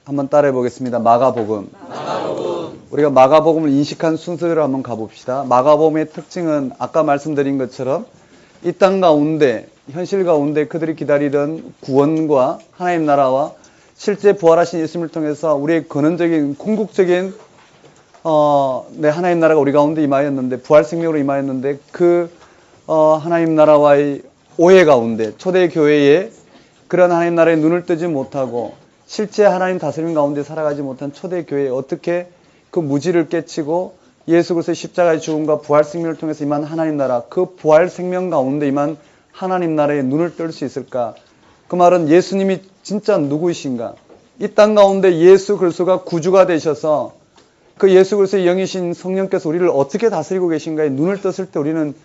한번 따라해 보겠습니다. 마가복음. 우리가 마가복음을 인식한 순서대로 한번 가봅시다. 마가복음의 특징은 아까 말씀드린 것처럼 이 땅 가운데, 현실 가운데 그들이 기다리던 구원과 하나님 나라와 실제 부활하신 예수님을 통해서 우리의 근원적인, 궁극적인 하나님 나라가 우리 가운데 임하였는데, 부활 생명으로 임하였는데, 하나님 나라와의 오해 가운데, 초대교회에 그런 하나님 나라에 눈을 뜨지 못하고, 실제 하나님 다스림 가운데 살아가지 못한 초대교회에 어떻게 그 무지를 깨치고, 예수 그리스도의 십자가의 죽음과 부활 생명을 통해서 임한 하나님 나라, 그 부활 생명 가운데 임한 하나님 나라에 눈을 뜰 수 있을까? 그 말은 예수님이 진짜 누구이신가? 이 땅 가운데 예수 그리스도가 구주가 되셔서 그 예수 그리스도의 영이신 성령께서 우리를 어떻게 다스리고 계신가에 눈을 떴을 때 우리는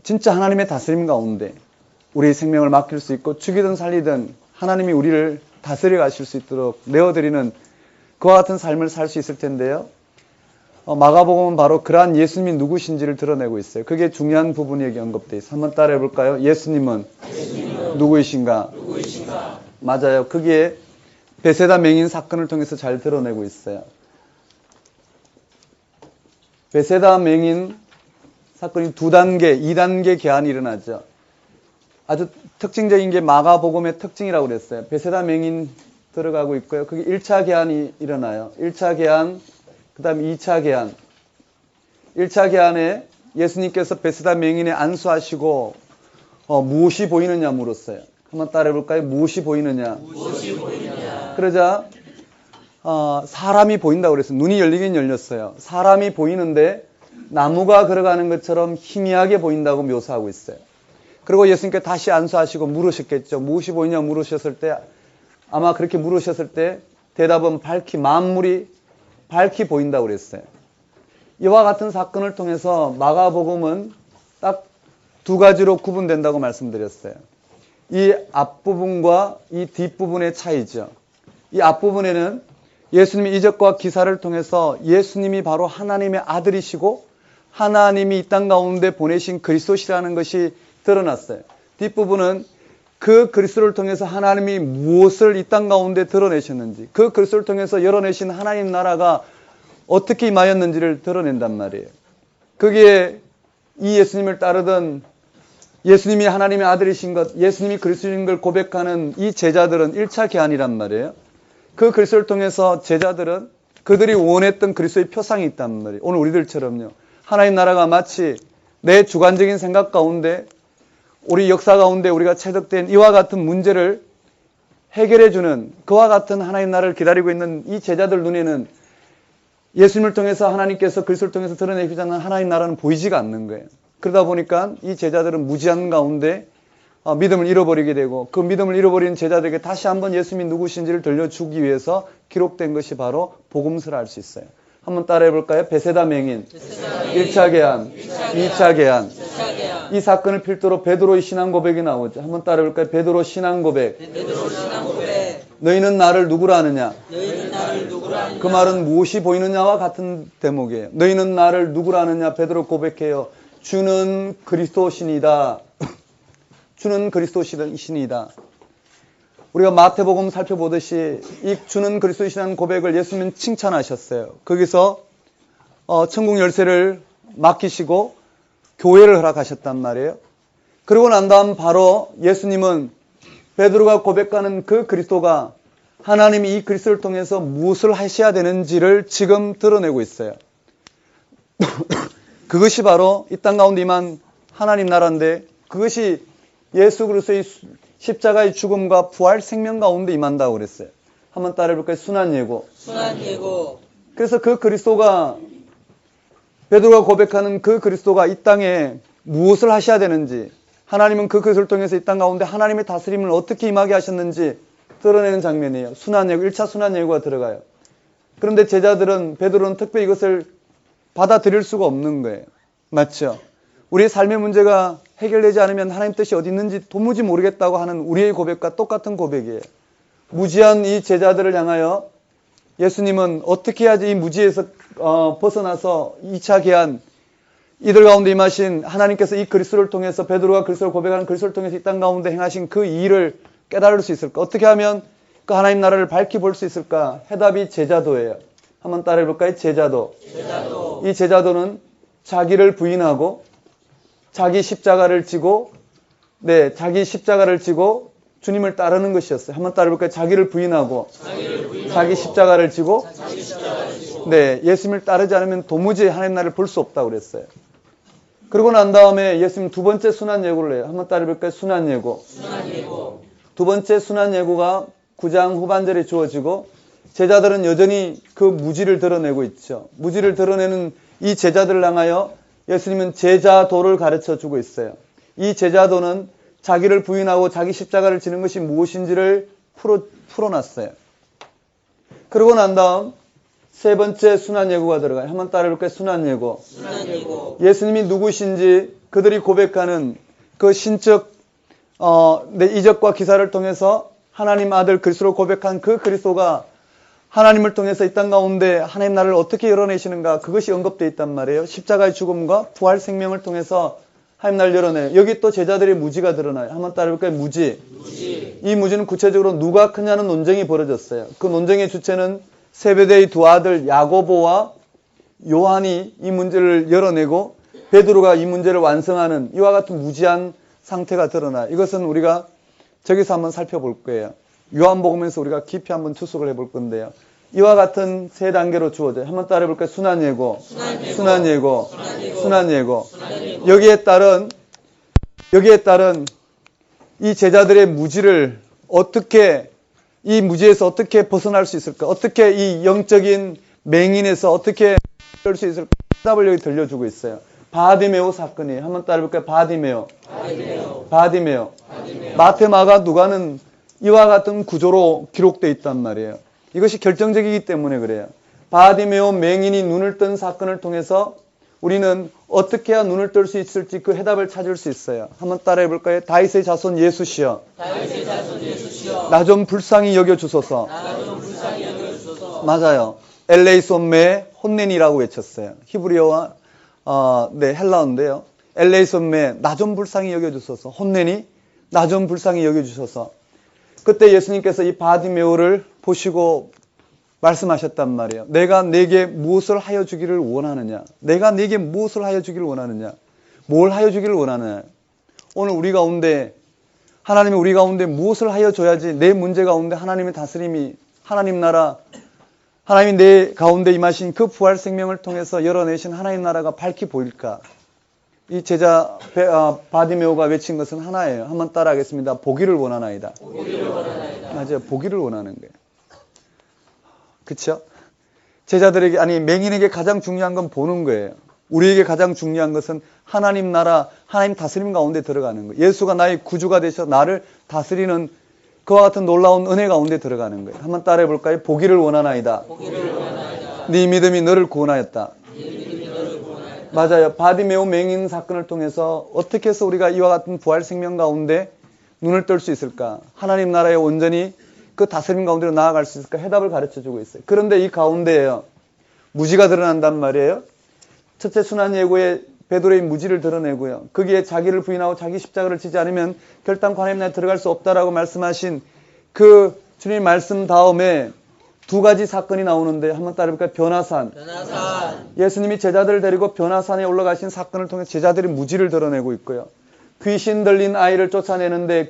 진짜 하나님의 다스림 가운데 우리의 생명을 맡길 수 있고 죽이든 살리든 하나님이 우리를 다스려 가실 수 있도록 내어드리는 그와 같은 삶을 살 수 있을 텐데요. 마가복음은 바로 그러한 예수님이 누구신지를 드러내고 있어요. 그게 중요한 부분이 여기 언급되어 있어요. 한번 따라해 볼까요? 예수님은 누구이신가? 맞아요. 그게 베세다 맹인 사건을 통해서 잘 드러내고 있어요. 베세다 맹인 사건이 2단계, 2단계 개안이 일어나죠. 아주 특징적인 게 마가복음의 특징이라고 그랬어요. 베세다 맹인 들어가고 있고요. 그게 1차 개안이 일어나요. 1차 개안, 그 다음 2차 개안. 1차 개안에 예수님께서 베세다 맹인에 안수하시고 무엇이 보이느냐 물었어요. 한번 따라해 볼까요? 무엇이 보이느냐? 그러자 사람이 보인다고 그랬어요. 눈이 열리긴 열렸어요. 사람이 보이는데 나무가 걸어가는 것처럼 희미하게 보인다고 묘사하고 있어요. 그리고 예수님께 다시 안수하시고 물으셨겠죠. 무엇이 보이냐 물으셨을 때 아마 그렇게 물으셨을 때 대답은 만물이 밝히 보인다고 그랬어요. 이와 같은 사건을 통해서 마가복음은 딱 2가지로 구분된다고 말씀드렸어요. 이 앞부분과 이 뒷부분의 차이죠. 이 앞부분에는 예수님의 이적과 기사를 통해서 예수님이 바로 하나님의 아들이시고 하나님이 이 땅 가운데 보내신 그리스도시라는 것이 드러났어요. 뒷부분은 그 그리스도를 통해서 하나님이 무엇을 이 땅 가운데 드러내셨는지, 그 그리스도를 통해서 열어내신 하나님 나라가 어떻게 임하였는지를 드러낸단 말이에요. 거기에 이 예수님을 따르던 예수님이 하나님의 아들이신 것, 예수님이 그리스도인 걸 고백하는 이 제자들은 1차 개안이란 말이에요. 그 그리스도를 통해서 제자들은 그들이 원했던 그리스도의 표상이 있단 말이에요. 오늘 우리들처럼요. 하나님 나라가 마치 내 주관적인 생각 가운데 우리 역사 가운데 우리가 체득된 이와 같은 문제를 해결해주는 그와 같은 하나님 나라를 기다리고 있는 이 제자들 눈에는 예수님을 통해서 하나님께서 그리스도를 통해서 드러내시자는 하나님 나라는 보이지가 않는 거예요. 그러다 보니까 이 제자들은 무지한 가운데 믿음을 잃어버리게 되고 그 믿음을 잃어버린 제자들에게 다시 한번 예수님이 누구신지를 들려주기 위해서 기록된 것이 바로 복음서라 할 수 있어요. 한번 따라해 볼까요? 베세다 맹인, 1차 개안, 2차 개안. 이 사건을 필두로 베드로의 신앙 고백이 나오죠. 한번 따라해 볼까요? 베드로 신앙 고백. 너희는 나를 누구라 하느냐? 그 말은 무엇이 보이느냐와 같은 대목이에요. 너희는 나를 누구라 하느냐? 베드로 고백해요. 주는 그리스도시니다. 주는 그리스도시니다. 우리가 마태복음 살펴보듯이 이 주는 그리스도시라는 고백을 예수님은 칭찬하셨어요. 거기서 천국 열쇠를 맡기시고 교회를 허락하셨단 말이에요. 그러고 난 다음 바로 예수님은 베드로가 고백하는 그 그리스도가 하나님이 이 그리스도를 통해서 무엇을 하셔야 되는지를 지금 드러내고 있어요. 그것이 바로 이 땅 가운데 임한 하나님 나라인데 그것이 예수 그리스도의 십자가의 죽음과 부활 생명 가운데 임한다고 그랬어요. 한번 따라해볼까요? 순환 예고. 그래서 그 그리스도가 베드로가 고백하는 그 그리스도가 이 땅에 무엇을 하셔야 되는지 하나님은 그 그리스도를 통해서 이 땅 가운데 하나님의 다스림을 어떻게 임하게 하셨는지 드러내는 장면이에요. 순환 예고, 1차 순환 예고가 들어가요. 그런데 제자들은 베드로는 특별히 이것을 받아들일 수가 없는 거예요. 맞죠? 우리의 삶의 문제가 해결되지 않으면 하나님 뜻이 어디 있는지 도무지 모르겠다고 하는 우리의 고백과 똑같은 고백이에요. 무지한 이 제자들을 향하여 예수님은 어떻게 해야지 이 무지에서 벗어나서 2차 개안 이들 가운데 임하신 하나님께서 이 그리스도를 통해서 베드로가 그리스도를 고백하는 그리스도를 통해서 이 땅 가운데 행하신 그 일을 깨달을 수 있을까? 어떻게 하면 그 하나님 나라를 밝히 볼 수 있을까? 해답이 제자도예요. 한번 따라해 볼까요? 제자도. 이 제자도는 자기를 부인하고 자기 십자가를 지고 자기 십자가를 지고 주님을 따르는 것이었어요. 한번 따라해 볼까요? 자기를 부인하고 자기 십자가를 지고 예수님을 따르지 않으면 도무지 하나님 나라를 볼 수 없다고 그랬어요. 그러고 난 다음에 예수님 두 번째 순환 예고를 해요. 한번 따라해 볼까요? 순환 예고. 두 번째 순환 예고가 9장 후반절에 주어지고 제자들은 여전히 그 무지를 드러내고 있죠. 무지를 드러내는 이 제자들을 향하여 예수님은 제자도를 가르쳐 주고 있어요. 이 제자도는 자기를 부인하고 자기 십자가를 지는 것이 무엇인지를 풀어놨어요. 그러고 난 다음 세 번째 순환 예고가 들어가요. 한번 따라해볼까요? 순환 예고. 예수님이 누구신지 그들이 고백하는 그 신적 이적과 기사를 통해서 하나님 아들 그리스도로 고백한 그 그리스도가 하나님을 통해서 이 땅 가운데 하나님 나라를 어떻게 열어내시는가, 그것이 언급되어 있단 말이에요. 십자가의 죽음과 부활 생명을 통해서 하나님 나라를 열어내요. 여기 또 제자들의 무지가 드러나요. 한번 따라해볼까요? 무지. 이 무지는 구체적으로 누가 크냐는 논쟁이 벌어졌어요. 그 논쟁의 주체는 세베대의 두 아들 야고보와 요한이 이 문제를 열어내고 베드로가 이 문제를 완성하는 이와 같은 무지한 상태가 드러나요. 이것은 우리가 저기서 한번 살펴볼 거예요. 요한복음에서 우리가 깊이 한번 추석을 해볼 건데요. 이와 같은 세 단계로 주어져요. 한번 따라해볼까요? 순환 예고, 순환 예고, 순환 예고. 여기에 따른 이 제자들의 무지를 이 무지에서 어떻게 벗어날 수 있을까? 어떻게 이 영적인 맹인에서 어떻게 할 수 있을까? 답을 여기 들려주고 있어요. 바디메오 사건이에요. 한번 따라해볼까요? 바디메오. 마태, 마가, 누가는 이와 같은 구조로 기록되어 있단 말이에요. 이것이 결정적이기 때문에 그래요. 바디메오 맹인이 눈을 뜬 사건을 통해서 우리는 어떻게 해야 눈을 뜰 수 있을지 그 해답을 찾을 수 있어요. 한번 따라해 볼까요? 다윗의 자손 예수시여, 나 좀 불쌍히 여겨주소서. 맞아요. 엘레이손메 혼넨이라고 외쳤어요. 히브리어와 헬라어인데요. 엘레이손메 나 좀 불쌍히 여겨주소서. 혼넨이 나 좀 불쌍히 여겨주소서. 그때 예수님께서 이 바디메오를 보시고 말씀하셨단 말이에요. 내가 내게 무엇을 하여 주기를 원하느냐? 내가 내게 무엇을 하여 주기를 원하느냐? 뭘 하여 주기를 원하느냐? 오늘 하나님이 우리 가운데 무엇을 하여 줘야지 내 문제 가운데 하나님의 다스림이, 하나님 나라, 하나님이 내 가운데 임하신 그 부활 생명을 통해서 열어내신 하나님 나라가 밝히 보일까? 이 제자 바디메오가 외친 것은 하나예요. 한번 따라하겠습니다. 보기를 원하나이다. 맞아요. 보기를 원하는 거예요. 그렇죠? 제자들에게, 아니 맹인에게 가장 중요한 건 보는 거예요. 우리에게 가장 중요한 것은 하나님 나라, 하나님 다스림 가운데 들어가는 거예요. 예수가 나의 구주가 되셔 나를 다스리는 그와 같은 놀라운 은혜 가운데 들어가는 거예요. 한번 따라해 볼까요? 보기를 원하나이다. 네 믿음이 너를 구원하였다. 맞아요. 바디메오 맹인 사건을 통해서 어떻게 해서 우리가 이와 같은 부활 생명 가운데 눈을 뜰 수 있을까? 하나님 나라에 온전히 그 다스림 가운데로 나아갈 수 있을까? 해답을 가르쳐주고 있어요. 그런데 이 가운데에요, 무지가 드러난단 말이에요. 첫째 순환 예고에 베드로의 무지를 드러내고요. 거기에 자기를 부인하고 자기 십자가를 지지 않으면 결단코 하나님 나라에 들어갈 수 없다라고 말씀하신 그 주님 말씀 다음에 두 가지 사건이 나오는데 한번 따라해볼까요? 변화산. 예수님이 제자들을 데리고 변화산에 올라가신 사건을 통해 제자들이 무지를 드러내고 있고요. 귀신 들린 아이를 쫓아내는데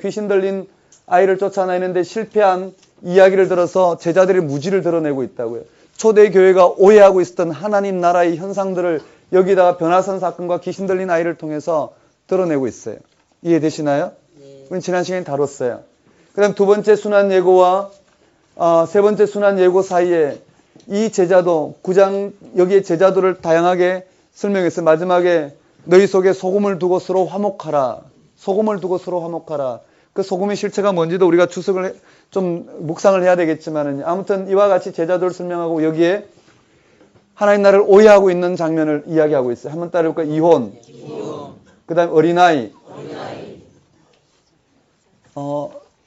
실패한 이야기를 들어서 제자들이 무지를 드러내고 있다고요. 초대교회가 오해하고 있었던 하나님 나라의 현상들을 여기다가 변화산 사건과 귀신 들린 아이를 통해서 드러내고 있어요. 이해되시나요? 우리 지난 시간에 다뤘어요. 그 다음 두 번째 순환 예고와 세 번째 순환 예고 사이에 이 제자도 9장 여기에 제자도를 다양하게 설명했어요. 마지막에 너희 속에 소금을 두고 서로 화목하라. 소금을 두고 서로 화목하라. 그 소금의 실체가 뭔지도 우리가 추석을 좀 묵상을 해야 되겠지만은 아무튼 이와 같이 제자도를 설명하고 여기에 하나님 나라를 오해하고 있는 장면을 이야기하고 있어요. 한번 따라해볼까요? 이혼. 그 다음 어린아이.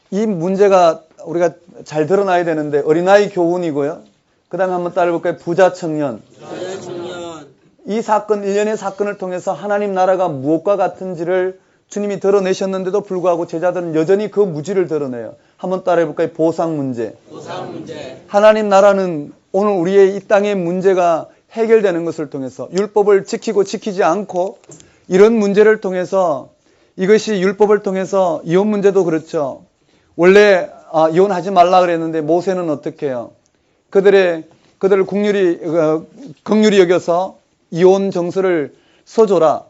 이 문제가 우리가 잘 드러나야 되는데 어린아이 교훈이고요. 그 다음에 한번 따라해볼까요? 부자 청년. 이 사건, 일련의 사건을 통해서 하나님 나라가 무엇과 같은지를 주님이 드러내셨는데도 불구하고 제자들은 여전히 그 무지를 드러내요. 한번 따라해볼까요? 보상 문제. 보상 문제. 하나님 나라는 오늘 우리의 이 땅의 문제가 해결되는 것을 통해서 율법을 지키고 지키지 않고 이런 문제를 통해서 이것이 율법을 통해서 이혼 문제도 그렇죠. 원래 이혼하지 말라 그랬는데 모세는 어떻게 해요? 그들을 긍휼히 여겨서 이혼 정서를 써줘라.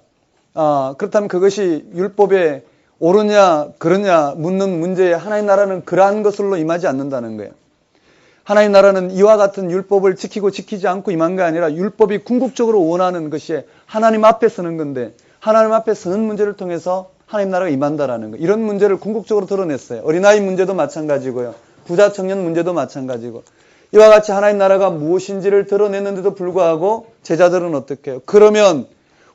그렇다면 그것이 율법에 옳으냐 그러냐 묻는 문제에 하나님 나라는 그러한 것으로 임하지 않는다는 거예요. 하나님 나라는 이와 같은 율법을 지키고 지키지 않고 임한 게 아니라 율법이 궁극적으로 원하는 것이 하나님 앞에 서는 건데 하나님 앞에 서는 문제를 통해서 하나님 나라가 임한다라는 거예요. 이런 문제를 궁극적으로 드러냈어요. 어린아이 문제도 마찬가지고요. 부자 청년 문제도 마찬가지고 이와 같이 하나님 나라가 무엇인지를 드러냈는데도 불구하고 제자들은 어떻게 해요? 그러면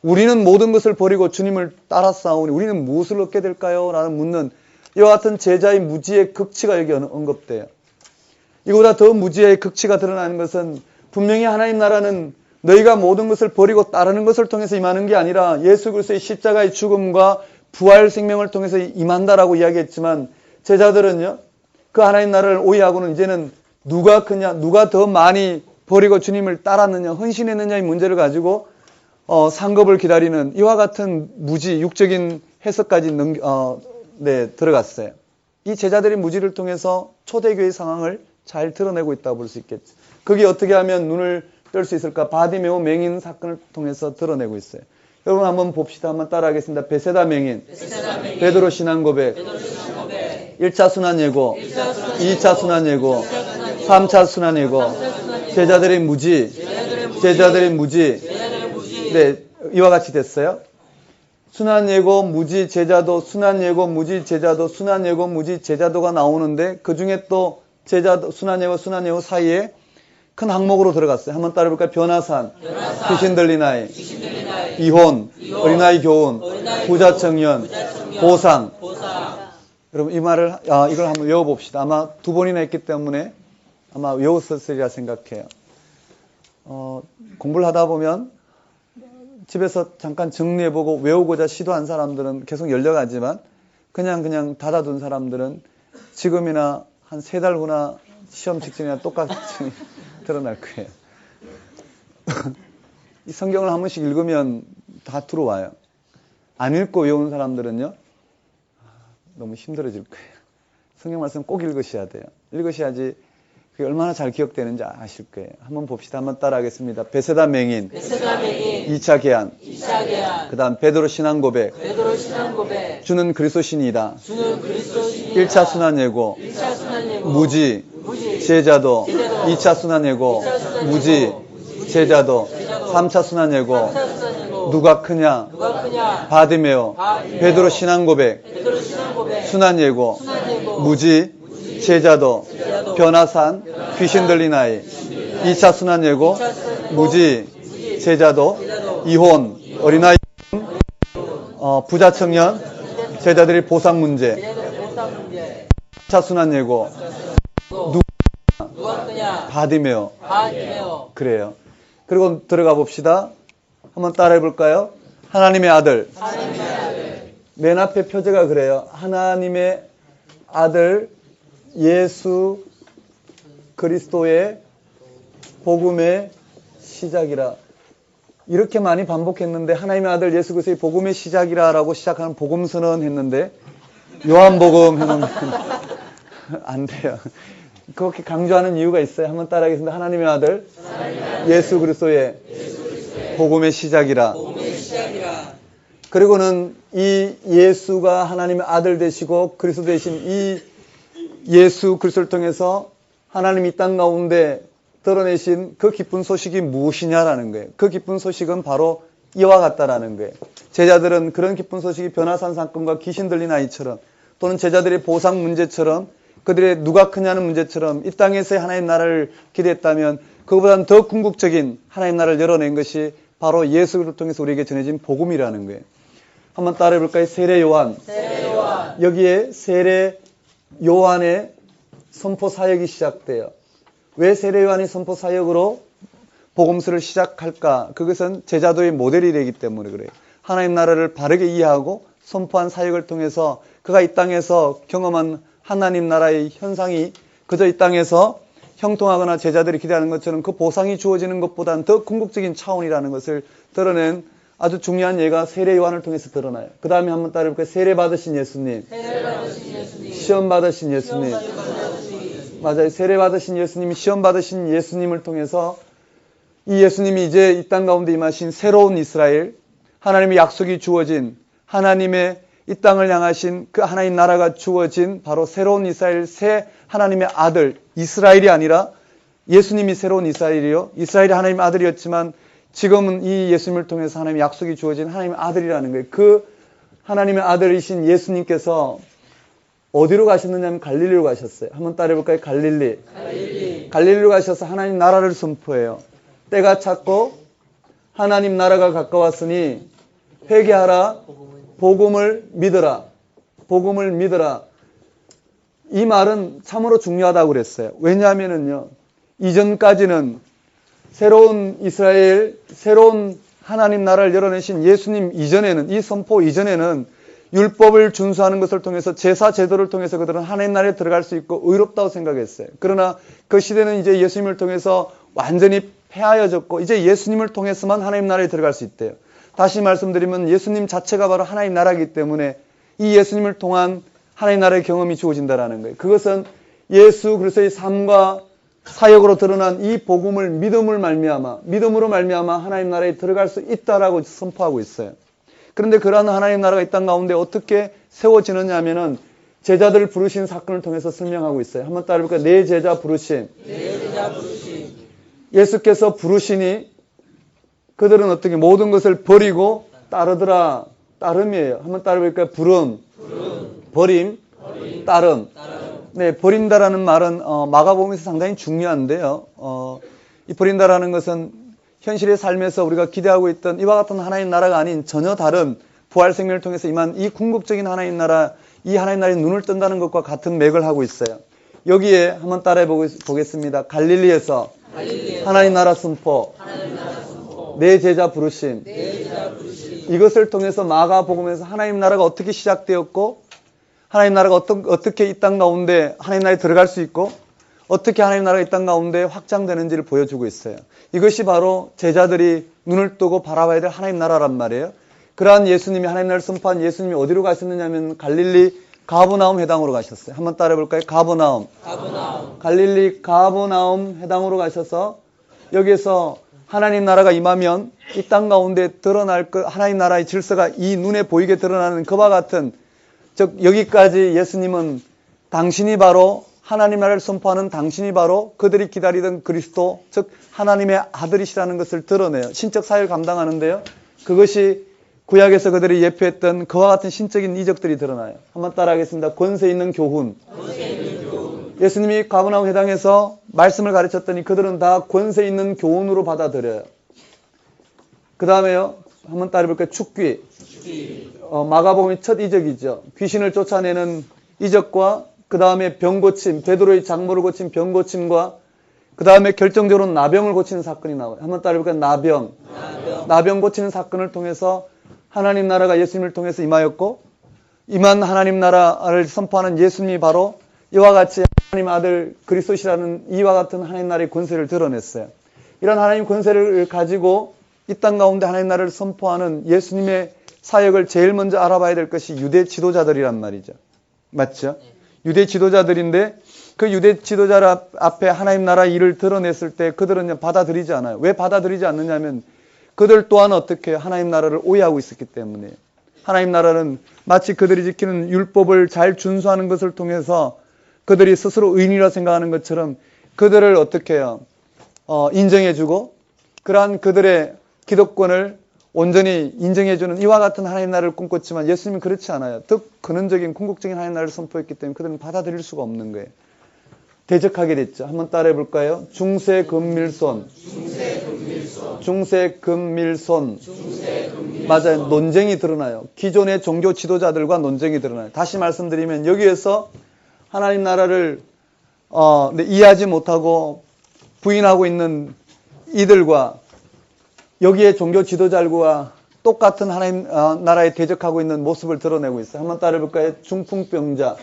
우리는 모든 것을 버리고 주님을 따라 싸우니 우리는 무엇을 얻게 될까요? 라는 묻는 이와 같은 제자의 무지의 극치가 여기 언급돼요. 이보다 더 무지의 극치가 드러나는 것은 분명히 하나님 나라는 너희가 모든 것을 버리고 따르는 것을 통해서 임하는 게 아니라 예수 그리스도의 십자가의 죽음과 부활 생명을 통해서 임한다라고 이야기했지만 제자들은요. 그 하나님 나라를 오해하고는 이제는 누가 크냐, 누가 더 많이 버리고 주님을 따랐느냐, 헌신했느냐의 문제를 가지고 상급을 기다리는 이와 같은 무지, 육적인 해석까지 들어갔어요. 이 제자들의 무지를 통해서 초대교회의 상황을 잘 드러내고 있다고 볼 수 있겠죠. 그게 어떻게 하면 눈을 뜰 수 있을까? 바디메오 맹인 사건을 통해서 드러내고 있어요. 여러분 한번 봅시다. 한번 따라하겠습니다. 베세다 맹인, 베드로 신앙 고백, 1차 순환 예고, 2차 순환 예고, 3차 순환 예고, 제자들의 무지, 네, 이와 같이 됐어요. 순환 예고, 무지, 제자도, 순환 예고, 무지, 제자도, 순환 예고, 무지, 제자도가 나오는데 그 중에 또 제자도, 순환 예고 사이에 큰 항목으로 들어갔어요. 한번 따라해볼까요? 변화산, 귀신 들린 아이, 이혼, 어린아이 교훈, 부자 청년, 보상. 여러분 이 말을 이걸 한번 외워봅시다. 아마 2번이나 했기 때문에 아마 외웠었으리라 생각해요. 공부를 하다 보면 집에서 잠깐 정리해보고 외우고자 시도한 사람들은 계속 열려가지만 그냥 닫아둔 사람들은 지금이나 한 3달 후나 시험 직전이나 똑같이 드러날 거예요. 이 성경을 한 번씩 읽으면 다 들어와요. 안 읽고 외우는 사람들은요. 너무 힘들어질 거예요. 성경 말씀 꼭 읽으셔야 돼요. 읽으셔야지 그게 얼마나 잘 기억되는지 아실 거예요. 한번 봅시다. 한번 따라하겠습니다. 베세다 맹인, 2차 계한, 그 다음 베드로 신앙 고백, 주는 그리스도신이다. 1차 순환 예고, 무지, 제자도, 2차 순환 예고, 무지, 제자도, 3차 순환 예고, 누가 크냐, 바디메오, 베드로 신앙 고백, 순환 예고, 무지, 제자도, 변화산, 귀신 들린 아이, 2차 순환 예고, 무지, 제자도, 이혼, 어린아이, 부자 청년, 제자들의 보상 문제, 3차 순환 예고, 누가 크냐, 바디메오. 그래요. 그리고 들어가 봅시다. 한번 따라해 볼까요? 하나님의 아들. 맨 앞에 표제가 그래요. 하나님의 아들 예수 그리스도의 복음의 시작이라. 이렇게 많이 반복했는데 하나님의 아들 예수 그리스도의 복음의 시작이라라고 시작하는 복음 선언 했는데 요한복음 해놓으면 안 돼요. 그렇게 강조하는 이유가 있어요. 한번 따라하겠습니다. 하나님의 아들 예수 그리스도의 복음의 시작이라. 그리고는 이 예수가 하나님의 아들 되시고 그리스도 되신 이 예수 그리스도를 통해서 하나님이 이 땅 가운데 드러내신 그 기쁜 소식이 무엇이냐라는 거예요. 그 기쁜 소식은 바로 이와 같다라는 거예요. 제자들은 그런 기쁜 소식이 변화산 사건과 귀신 들린 아이처럼 또는 제자들의 보상 문제처럼 그들의 누가 크냐는 문제처럼 이 땅에서의 하나님 나라를 기대했다면 그것보다는 더 궁극적인 하나님 나라를 열어낸 것이 바로 예수를 통해서 우리에게 전해진 복음이라는 거예요. 한번 따라해 볼까요? 세례 요한. 여기에 세례 요한의 선포 사역이 시작돼요. 왜 세례 요한이 선포 사역으로 복음서를 시작할까? 그것은 제자도의 모델이 되기 때문에 그래요. 하나님 나라를 바르게 이해하고 선포한 사역을 통해서 그가 이 땅에서 경험한 하나님 나라의 현상이 그저 이 땅에서 형통하거나 제자들이 기대하는 것처럼 그 보상이 주어지는 것보다는 더 궁극적인 차원이라는 것을 드러낸 아주 중요한 예가 세례 요한을 통해서 드러나요. 그 다음에 한번 따라해볼까요? 세례 받으신 예수님. 시험 받으신 예수님. 맞아요. 세례 받으신 예수님이 시험 받으신 예수님을 통해서 이 예수님이 이제 이 땅 가운데 임하신 새로운 이스라엘, 하나님의 약속이 주어진 하나님의 이 땅을 향하신 그 하나님 나라가 주어진 바로 새로운 이스라엘, 새 하나님의 아들 이스라엘이 아니라 예수님이 새로운 이스라엘이요. 이스라엘이 하나님의 아들이었지만 지금은 이 예수님을 통해서 하나님의 약속이 주어진 하나님의 아들이라는 거예요. 그 하나님의 아들이신 예수님께서 어디로 가셨느냐면 갈릴리로 가셨어요. 한번 따라해볼까요? 갈릴리로 가셔서 하나님 나라를 선포해요. 때가 찼고 하나님 나라가 가까웠으니 회개하라, 복음을 믿어라. 복음을 믿어라. 이 말은 참으로 중요하다고 그랬어요. 왜냐하면요, 이전까지는 새로운 이스라엘, 새로운 하나님 나라를 열어내신 예수님 이전에는, 이 선포 이전에는 율법을 준수하는 것을 통해서 제사 제도를 통해서 그들은 하나님 나라에 들어갈 수 있고 의롭다고 생각했어요. 그러나 그 시대는 이제 예수님을 통해서 완전히 폐하여졌고 이제 예수님을 통해서만 하나님 나라에 들어갈 수 있대요. 다시 말씀드리면 예수님 자체가 바로 하나님 나라이기 때문에 이 예수님을 통한 하나님 나라의 경험이 주어진다는 거예요. 그것은 예수 그리스도의 삶과 사역으로 드러난 이 복음을 믿음으로 말미암아 하나님 나라에 들어갈 수 있다라고 선포하고 있어요. 그런데 그러한 하나님 나라가 이 땅 가운데 어떻게 세워지느냐 하면은 제자들을 부르신 사건을 통해서 설명하고 있어요. 한번 따라해볼까요? 내 제자 부르심. 예수께서 부르시니 그들은 어떻게 모든 것을 버리고 따르더라. 따름이에요. 한번 따라해볼까요? 버림, 따름. 네, 버린다라는 말은 마가복음에서 상당히 중요한데요. 이 버린다라는 것은 현실의 삶에서 우리가 기대하고 있던 이와 같은 하나님 나라가 아닌 전혀 다른 부활 생명을 통해서 임한 이 궁극적인 하나님 나라, 이 하나님 나라에 눈을 뜬다는 것과 같은 맥을 하고 있어요. 여기에 한번 따라해 보겠습니다. 갈릴리에서 하나님 나라 선포, 내 제자 부르심. 이것을 통해서 마가복음에서 하나님 나라가 어떻게 시작되었고 하나님 나라가 어떻게 이 땅 가운데 하나님 나라에 들어갈 수 있고 어떻게 하나님 나라가 이 땅 가운데 확장되는지를 보여주고 있어요. 이것이 바로 제자들이 눈을 뜨고 바라봐야 될 하나님 나라란 말이에요. 그러한 예수님이 하나님 나라를 선포한 예수님이 어디로 가셨느냐면 갈릴리 가버나움 해당으로 가셨어요. 한번 따라해볼까요? 가버나움. 갈릴리 가버나움 해당으로 가셔서 여기에서 하나님 나라가 임하면 이 땅 가운데 드러날 그 하나님 나라의 질서가 이 눈에 보이게 드러나는 그와 같은, 즉 여기까지 예수님은 당신이 바로 하나님 나라를 선포하는 당신이 바로 그들이 기다리던 그리스도, 즉 하나님의 아들이시라는 것을 드러내요. 신적 사역을 감당하는데요. 그것이 구약에서 그들이 예표했던 그와 같은 신적인 이적들이 드러나요. 한번 따라하겠습니다. 권세 있는 교훈. 예수님이 가버나움 회당에서 말씀을 가르쳤더니 그들은 다 권세 있는 교훈으로 받아들여요. 그 다음에요. 한번 따라해볼까요? 축귀. 마가복음의 첫 이적이죠. 귀신을 쫓아내는 이적과 그 다음에 병 고침, 베드로의 장모를 고친 병 고침과 그 다음에 결정적으로 나병을 고치는 사건이 나와요. 한번 따라해볼까요? 나병 고치는 사건을 통해서 하나님 나라가 예수님을 통해서 임하였고, 임한 하나님 나라를 선포하는 예수님이 바로 이와 같이 하나님 아들 그리스도시라는 이와 같은 하나님 나라의 권세를 드러냈어요. 이런 하나님 권세를 가지고 이 땅 가운데 하나님 나라를 선포하는 예수님의 사역을 제일 먼저 알아봐야 될 것이 유대 지도자들이란 말이죠. 맞죠? 유대 지도자들인데 그 유대 지도자들 앞에 하나님 나라 일을 드러냈을 때 그들은 받아들이지 않아요. 왜 받아들이지 않느냐면 그들 또한 어떻게 하나님 나라를 오해하고 있었기 때문에, 하나님 나라는 마치 그들이 지키는 율법을 잘 준수하는 것을 통해서 그들이 스스로 의인이라 생각하는 것처럼 그들을 어떻게 해요? 인정해주고 그러한 그들의 기득권을 온전히 인정해주는 이와 같은 하나님 나라를 꿈꿨지만 예수님은 그렇지 않아요. 더 근원적인 궁극적인 하나님 나라를 선포했기 때문에 그들은 받아들일 수가 없는 거예요. 대적하게 됐죠. 한번 따라해 볼까요? 중세금밀손. 맞아요. 논쟁이 드러나요. 기존의 종교 지도자들과 논쟁이 드러나요. 다시 말씀드리면 여기에서 하나님 나라를 이해하지 못하고 부인하고 있는 이들과 여기에 종교 지도자들과 똑같은 하나님 나라에 대적하고 있는 모습을 드러내고 있어요. 한번 따라해볼까요? 중풍병자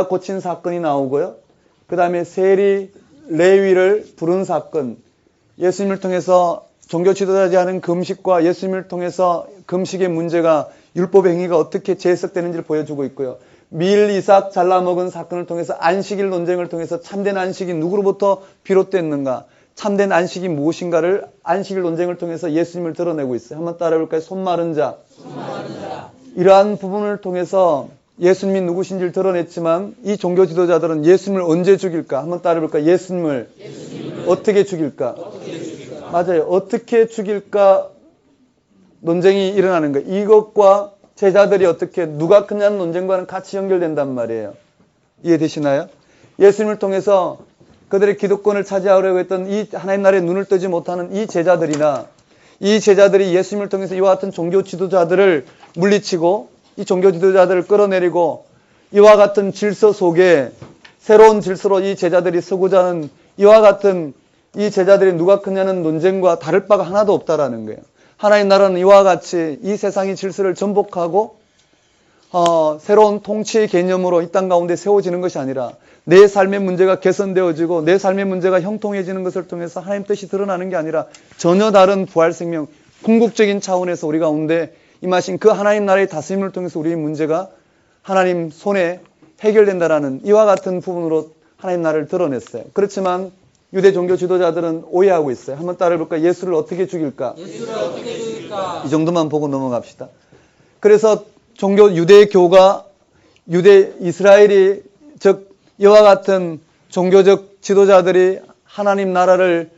고친 사건이 나오고요. 그 다음에 세리 레위를 부른 사건, 예수님을 통해서 종교 지도자들이 하는 금식과 예수님을 통해서 금식의 문제가 율법의 행위가 어떻게 재해석되는지를 보여주고 있고요. 밀, 이삭 잘라먹은 사건을 통해서 안식일 논쟁을 통해서 참된 안식이 누구로부터 비롯됐는가, 참된 안식이 무엇인가를 안식일 논쟁을 통해서 예수님을 드러내고 있어요. 한번 따라해볼까요? 손 마른 자. 이러한 부분을 통해서 예수님이 누구신지를 드러냈지만 이 종교 지도자들은 예수님을 언제 죽일까? 한번 따라해볼까요? 예수님을 어떻게 죽일까? 맞아요. 어떻게 죽일까 논쟁이 일어나는 거예요. 이것과 제자들이 어떻게 누가 크냐는 논쟁과는 같이 연결된단 말이에요. 이해되시나요? 예수님을 통해서 그들의 기득권을 차지하려고 했던 이 하나님 나라에 눈을 뜨지 못하는 이 제자들이나 이 제자들이 예수님을 통해서 이와 같은 종교 지도자들을 물리치고 이 종교 지도자들을 끌어내리고 이와 같은 질서 속에 새로운 질서로 이 제자들이 서고자 하는 이와 같은 이 제자들이 누가 크냐는 논쟁과 다를 바가 하나도 없다라는 거예요. 하나님 나라는 이와 같이 이 세상의 질서를 전복하고 새로운 통치의 개념으로 이 땅 가운데 세워지는 것이 아니라 내 삶의 문제가 개선되어지고 내 삶의 문제가 형통해지는 것을 통해서 하나님 뜻이 드러나는 게 아니라 전혀 다른 부활 생명, 궁극적인 차원에서 우리 가운데 임하신 그 하나님 나라의 다스림을 통해서 우리의 문제가 하나님 손에 해결된다라는 이와 같은 부분으로 하나님 나라를 드러냈어요. 그렇지만 유대 종교 지도자들은 오해하고 있어요. 한번 따라해볼까요? 예수를 어떻게 죽일까? 이 정도만 보고 넘어갑시다. 그래서 유대교가 유대 이스라엘이 즉 이와 같은 종교적 지도자들이 하나님 나라를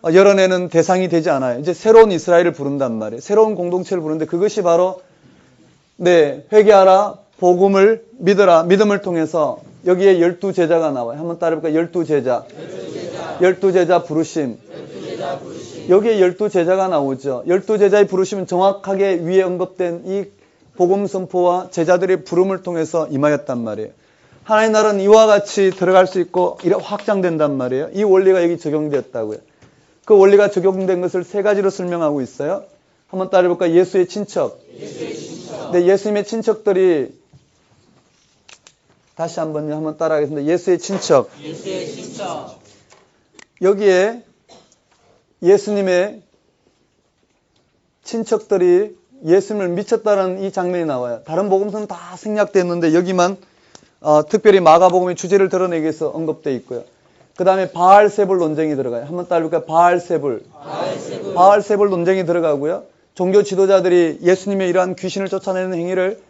열어내는 대상이 되지 않아요. 이제 새로운 이스라엘을 부른단 말이에요. 새로운 공동체를 부르는데 그것이 바로 회개하라, 복음을 믿어라, 믿음을 통해서 여기에 12제자가 나와요. 한번 따라해볼까요? 12제자. 12제자 부르심. 여기에 12제자가 나오죠. 12제자의 부르심은 정확하게 위에 언급된 이 복음 선포와 제자들의 부름을 통해서 임하였단 말이에요. 하나님 나라는 이와 같이 들어갈 수 있고 이래 확장된단 말이에요. 이 원리가 여기 적용되었다고요. 그 원리가 적용된 것을 세 가지로 설명하고 있어요. 한번 따라해볼까요? 예수의 친척. 네, 예수님의 친척들이 다시 한번 따라하겠습니다. 예수의 친척. 여기에 예수님의 친척들이 예수님을 미쳤다는 이 장면이 나와요. 다른 복음서는 다 생략됐는데 여기만 특별히 마가복음의 주제를 드러내기 위해서 언급되어 있고요. 그 다음에 바알세불 논쟁이 들어가요. 한번 따라해볼까요? 바알세불 논쟁이 들어가고요. 종교 지도자들이 예수님의 이러한 귀신을 쫓아내는 행위를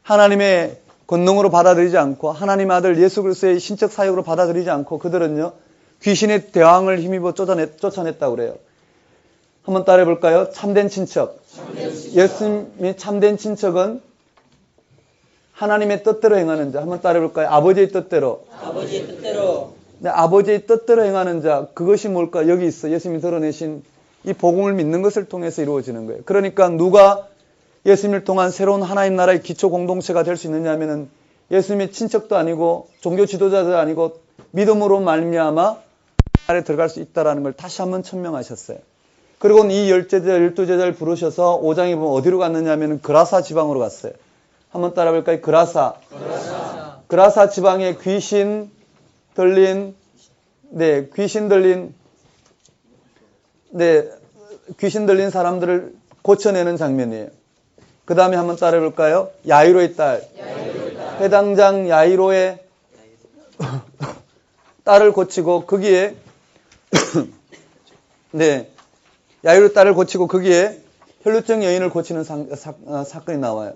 하나님의 권능으로 받아들이지 않고 하나님의 아들 예수 그리스도의 신적 사역으로 받아들이지 않고 그들은요 귀신의 대왕을 힘입어 쫓아냈다고 그래요. 한번 따라해볼까요? 참된 친척. 예수님의 참된 친척은 하나님의 뜻대로 행하는 자. 한번 따라해볼까요? 아버지의 뜻대로. 네, 아버지의 뜻대로 행하는 자. 그것이 뭘까? 여기 있어. 예수님이 드러내신 이 복음을 믿는 것을 통해서 이루어지는 거예요. 그러니까 누가 예수님을 통한 새로운 하나님 나라의 기초 공동체가 될 수 있느냐 하면은 예수님의 친척도 아니고 종교 지도자도 아니고 믿음으로 말미암아 나라에 들어갈 수 있다는 걸 다시 한번 천명하셨어요. 그리고 이 12제자를 부르셔서 5장에 보면 어디로 갔느냐 하면 그라사 지방으로 갔어요. 한번 따라해볼까요? 그라사 지방에 귀신 들린 사람들을 고쳐내는 장면이에요. 그 다음에 한번 따라해볼까요? 야이로의 딸. 회당장 야이로의 딸을 고치고 거기에 야이로의 딸을 고치고 거기에 혈루증 여인을 고치는 사건이 나와요.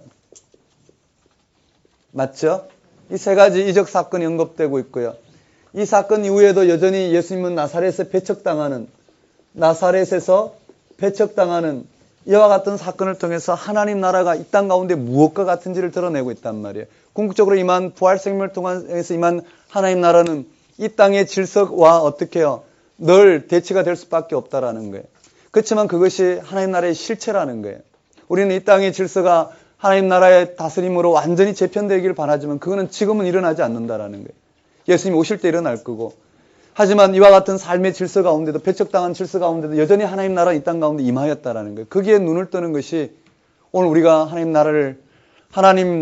맞죠? 이 세 가지 이적 사건이 언급되고 있고요. 이 사건 이후에도 여전히 예수님은 나사렛에서 배척당하는 이와 같은 사건을 통해서 하나님 나라가 이 땅 가운데 무엇과 같은지를 드러내고 있단 말이에요. 궁극적으로 임한 부활 생명을 통해서 임한 하나님 나라는 이 땅의 질서와 어떻게 해요? 늘 대치가 될 수밖에 없다라는 거예요. 그렇지만 그것이 하나님 나라의 실체라는 거예요. 우리는 이 땅의 질서가 하나님 나라의 다스림으로 완전히 재편되기를 바라지만 그거는 지금은 일어나지 않는다라는 거예요. 예수님이 오실 때 일어날 거고 하지만 이와 같은 삶의 질서 가운데도, 배척당한 질서 가운데도 여전히 하나님 나라 이 땅 가운데 임하였다라는 거예요. 거기에 눈을 뜨는 것이 오늘 우리가 하나님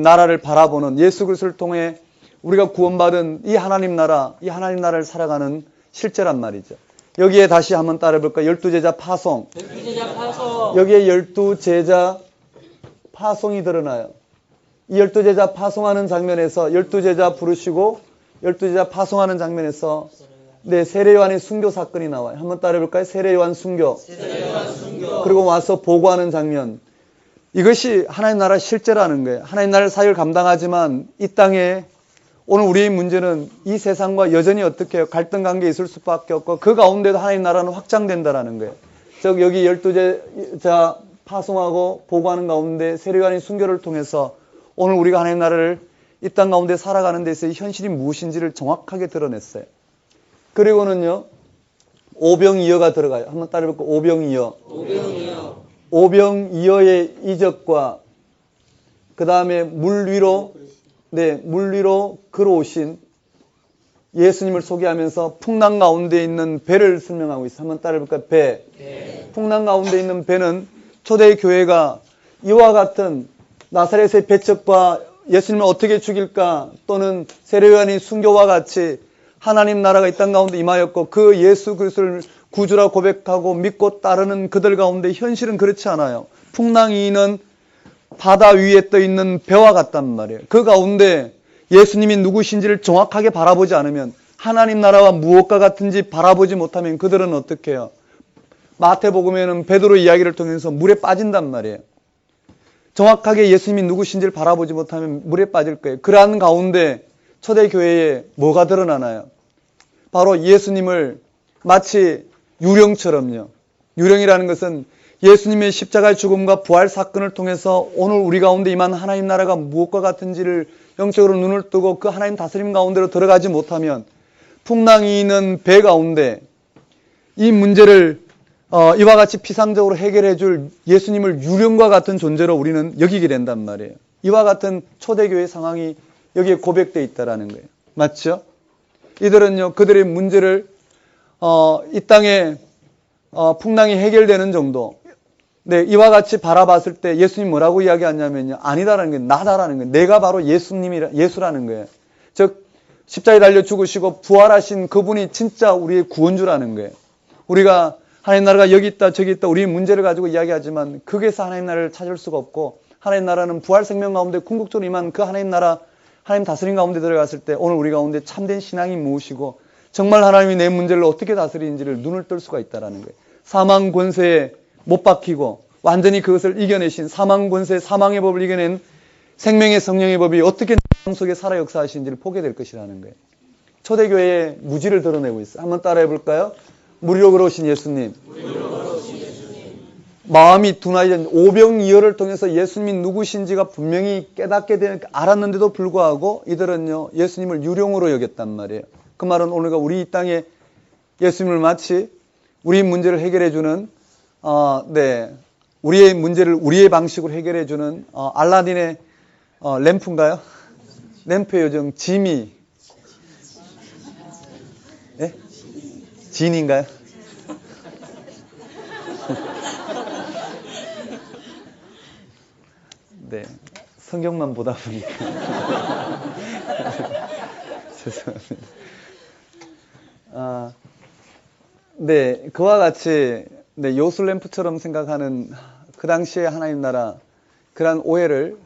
나라를 바라보는, 예수 그리스도를 통해 우리가 구원받은 이 하나님 나라를 살아가는 실제란 말이죠. 여기에 다시 한번 따라해볼까요? 12제자 파송. 여기에 12제자 파송이 드러나요. 이 12제자 파송하는 장면에서 12제자 부르시고 12제자 파송하는 장면에서 세례요한의 순교 사건이 나와요. 한번 따라해볼까요? 세례요한 순교. 그리고 와서 보고하는 장면. 이것이 하나님 나라 실제라는 거예요. 하나님 나라의 사역을 감당하지만 이 땅에 오늘 우리의 문제는 이 세상과 여전히 어떻게 해요? 갈등 관계에 있을 수밖에 없고 그 가운데도 하나님 나라는 확장된다라는 거예요. 즉 여기 12제자 파송하고 보고하는 가운데 세례요한의 순교를 통해서 오늘 우리가 하나님 나라를 이 땅 가운데 살아가는 데 있어서 현실이 무엇인지를 정확하게 드러냈어요. 그리고는요, 오병이어가 들어가요. 한번 따라해볼까요? 오병이어의 이적과 그 다음에 물 위로 걸어오신 예수님을 소개하면서 풍랑 가운데 있는 배를 설명하고 있어요. 한번 따라해볼까요? 배. 풍랑 가운데 있는 배는 초대 교회가 이와 같은 나사렛의 배척과 예수님을 어떻게 죽일까, 또는 세례요한의 순교와 같이 하나님 나라가 이 땅 가운데 임하였고 그 예수 그리스도를 구주라 고백하고 믿고 따르는 그들 가운데 현실은 그렇지 않아요. 풍랑이는 바다 위에 떠 있는 배와 같단 말이에요. 그 가운데 예수님이 누구신지를 정확하게 바라보지 않으면, 하나님 나라와 무엇과 같은지 바라보지 못하면 그들은 어떻게 해요? 마태복음에는 베드로 이야기를 통해서 물에 빠진단 말이에요. 정확하게 예수님이 누구신지를 바라보지 못하면 물에 빠질 거예요. 그러한 가운데 초대교회에 뭐가 드러나나요? 바로 예수님을 마치 유령처럼요. 유령이라는 것은 예수님의 십자가의 죽음과 부활 사건을 통해서 오늘 우리 가운데 임한 하나님 나라가 무엇과 같은지를 영적으로 눈을 뜨고 그 하나님 다스림 가운데로 들어가지 못하면 풍랑이 있는 배 가운데 이 문제를 이와 같이 피상적으로 해결해 줄 예수님을 유령과 같은 존재로 우리는 여기게 된단 말이에요. 이와 같은 초대교회 상황이 여기에 고백되어 있다는 거예요. 맞죠? 이들은요, 그들의 문제를 이 땅에 풍랑이 해결되는 정도, 이와 같이 바라봤을 때 예수님 뭐라고 이야기하냐면요, 아니다라는 거예요. 나다라는 거예요. 내가 바로 예수라는 거예요. 즉 십자가에 달려 죽으시고 부활하신 그분이 진짜 우리의 구원주라는 거예요. 우리가 하나님 나라가 여기 있다 저기 있다 우리의 문제를 가지고 이야기하지만 거기에서 하나님 나라를 찾을 수가 없고, 하나님 나라는 부활 생명 가운데 궁극적으로 임한 그 하나님 나라, 하나님 다스림 가운데 들어갔을 때 오늘 우리 가운데 참된 신앙이 무엇이고 정말 하나님이 내 문제를 어떻게 다스리는지를 눈을 뜰 수가 있다는 거예요. 사망 권세에 못 박히고 완전히 그것을 이겨내신, 사망 권세, 사망의 법을 이겨낸 생명의 성령의 법이 어떻게 내 속에 살아 역사하시는지를 보게 될 것이라는 거예요. 초대교회의 무지를 드러내고 있어요. 한번 따라해 볼까요? 무리로 걸어오신 예수님. 마음이 둔하여진 오병이어를 통해서 예수님이 누구신지가 분명히 깨닫게 되는, 알았는데도 불구하고 이들은요, 예수님을 유령으로 여겼단 말이에요. 그 말은 오늘과 우리 이 땅에 예수님을 마치 우리 문제를 해결해주는, 우리의 문제를 우리의 방식으로 해결해주는, 알라딘의, 램프인가요? 램프의 요정, 지미. 예? 진인가요? 네. 성경만 보다 보니까. 죄송합니다. 그와 같이, 요술램프처럼 생각하는 그 당시에 하나님 나라, 그러한 오해를,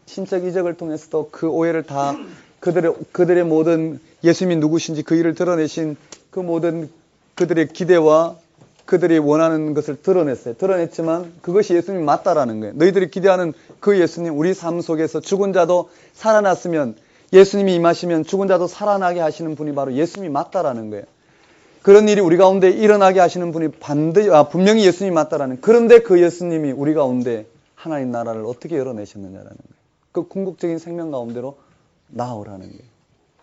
신적 이적을 통해서도 그 오해를 다 그들의 모든 예수님이 누구신지 그 일을 드러내신 그 모든 그들의 기대와 그들이 원하는 것을 드러냈어요. 드러냈지만 그것이 예수님이 맞다라는 거예요. 너희들이 기대하는 그 예수님, 우리 삶 속에서 죽은 자도 살아났으면, 예수님이 임하시면 죽은 자도 살아나게 하시는 분이 바로 예수님이 맞다라는 거예요. 그런 일이 우리 가운데 일어나게 하시는 분이 분명히 예수님이 맞다라는, 그런데 그 예수님이 우리 가운데 하나님 나라를 어떻게 열어내셨느냐라는 거예요. 그 궁극적인 생명 가운데로 나오라는 거예요.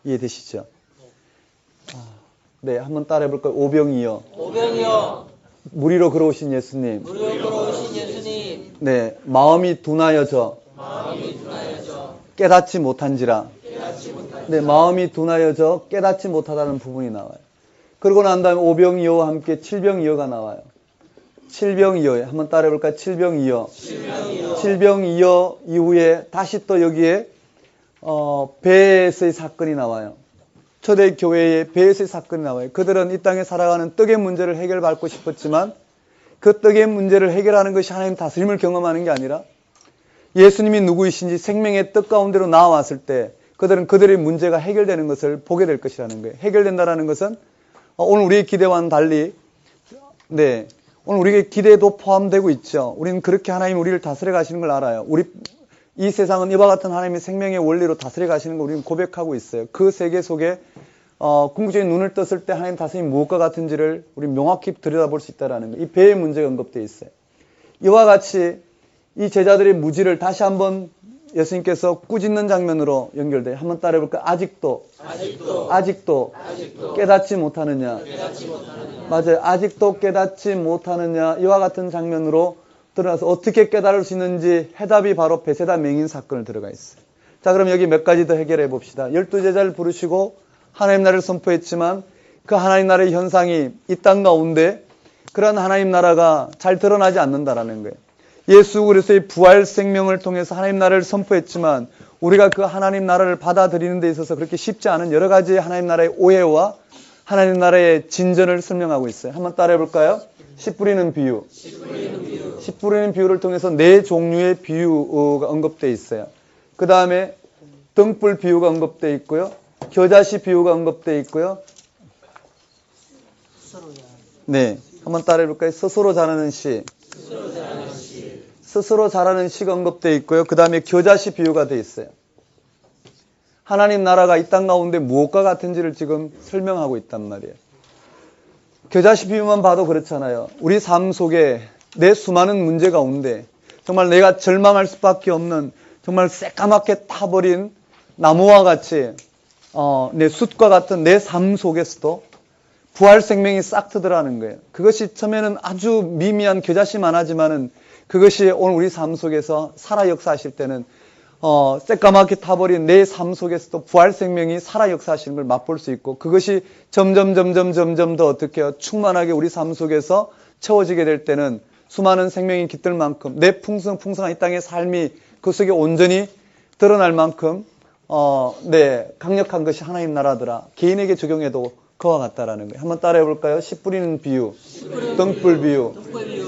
이해되시죠? 한번 따라해 볼까요? 오병이어. 무리로 걸어오신 예수님. 마음이 둔하여져. 깨닫지 못한지라. 마음이 둔하여져 깨닫지 못하다는 부분이 나와요. 그러고 난 다음에 오병이어와 함께 칠병이어가 나와요. 칠병이어. 한번 따라해볼까요? 칠병이어. 칠병이어 이후에 다시 또 여기에 배에서의 사건이 나와요. 초대 교회에 배에서의 사건이 나와요. 그들은 이 땅에 살아가는 떡의 문제를 해결받고 싶었지만 그 떡의 문제를 해결하는 것이 하나님 다스림을 경험하는 게 아니라 예수님이 누구이신지 생명의 떡 가운데로 나왔을 때 그들은 그들의 문제가 해결되는 것을 보게 될 것이라는 거예요. 해결된다는 것은 오늘 우리의 기대와는 달리 오늘 우리의 기대도 포함되고 있죠. 우리는 그렇게 하나님 우리를 다스려 가시는 걸 알아요. 이 세상은 이와 같은 하나님의 생명의 원리로 다스려 가시는 걸 우리는 고백하고 있어요. 그 세계 속에 궁극적인 눈을 떴을 때 하나님 다스림이 무엇과 같은지를 우리 명확히 들여다볼 수 있다는 거예요. 이 배의 문제가 언급되어 있어요. 이와 같이 이 제자들의 무지를 다시 한번 예수님께서 꾸짖는 장면으로 연결돼요. 한번 따라해볼까요? 아직도 깨닫지 못하느냐. 맞아요. 아직도 깨닫지 못하느냐. 이와 같은 장면으로 드러나서 어떻게 깨달을 수 있는지 해답이 바로 베세다 맹인 사건을 들어가 있어요. 자, 그럼 여기 몇 가지 더 해결해 봅시다. 12제자를 부르시고 하나님 나라를 선포했지만 그 하나님 나라의 현상이 이 땅 가운데 그런 하나님 나라가 잘 드러나지 않는다라는 거예요. 예수 그리스도의 부활 생명을 통해서 하나님 나라를 선포했지만 우리가 그 하나님 나라를 받아들이는 데 있어서 그렇게 쉽지 않은 여러 가지 하나님 나라의 오해와 하나님 나라의 진전을 설명하고 있어요. 한번 따라해 볼까요? 씨 뿌리는 비유. 씨 뿌리는 비유를 통해서 네 종류의 비유가 언급되어 있어요. 그 다음에 등불 비유가 언급되어 있고요. 겨자씨 비유가 언급되어 있고요. 네, 한번 따라해 볼까요? 스스로 자라는 씨. 스스로 자라는 씨가 언급되어 있고요. 그 다음에 겨자씨 비유가 되어 있어요. 하나님 나라가 이 땅 가운데 무엇과 같은지를 지금 설명하고 있단 말이에요. 겨자씨 비유만 봐도 그렇잖아요. 우리 삶 속에 내 수많은 문제 가운데 정말 내가 절망할 수밖에 없는 정말 새까맣게 타버린 나무와 같이 내 숯과 같은 내 삶 속에서도 부활 생명이 싹 트더라는 거예요. 그것이 처음에는 아주 미미한 겨자씨만 하지만은 그것이 오늘 우리 삶 속에서 살아 역사하실 때는 새까맣게 타버린 내 삶 속에서도 부활 생명이 살아 역사하시는 걸 맛볼 수 있고 그것이 점점 더 어떻게 해요? 충만하게 우리 삶 속에서 채워지게 될 때는 수많은 생명이 깃들 만큼 내 풍성한 이 땅의 삶이 그 속에 온전히 드러날 만큼 강력한 것이 하나님 나라더라. 개인에게 적용해도 그와 같다라는 거예요. 한번 따라해 볼까요? 씨 뿌리는 비유, 등불 비유,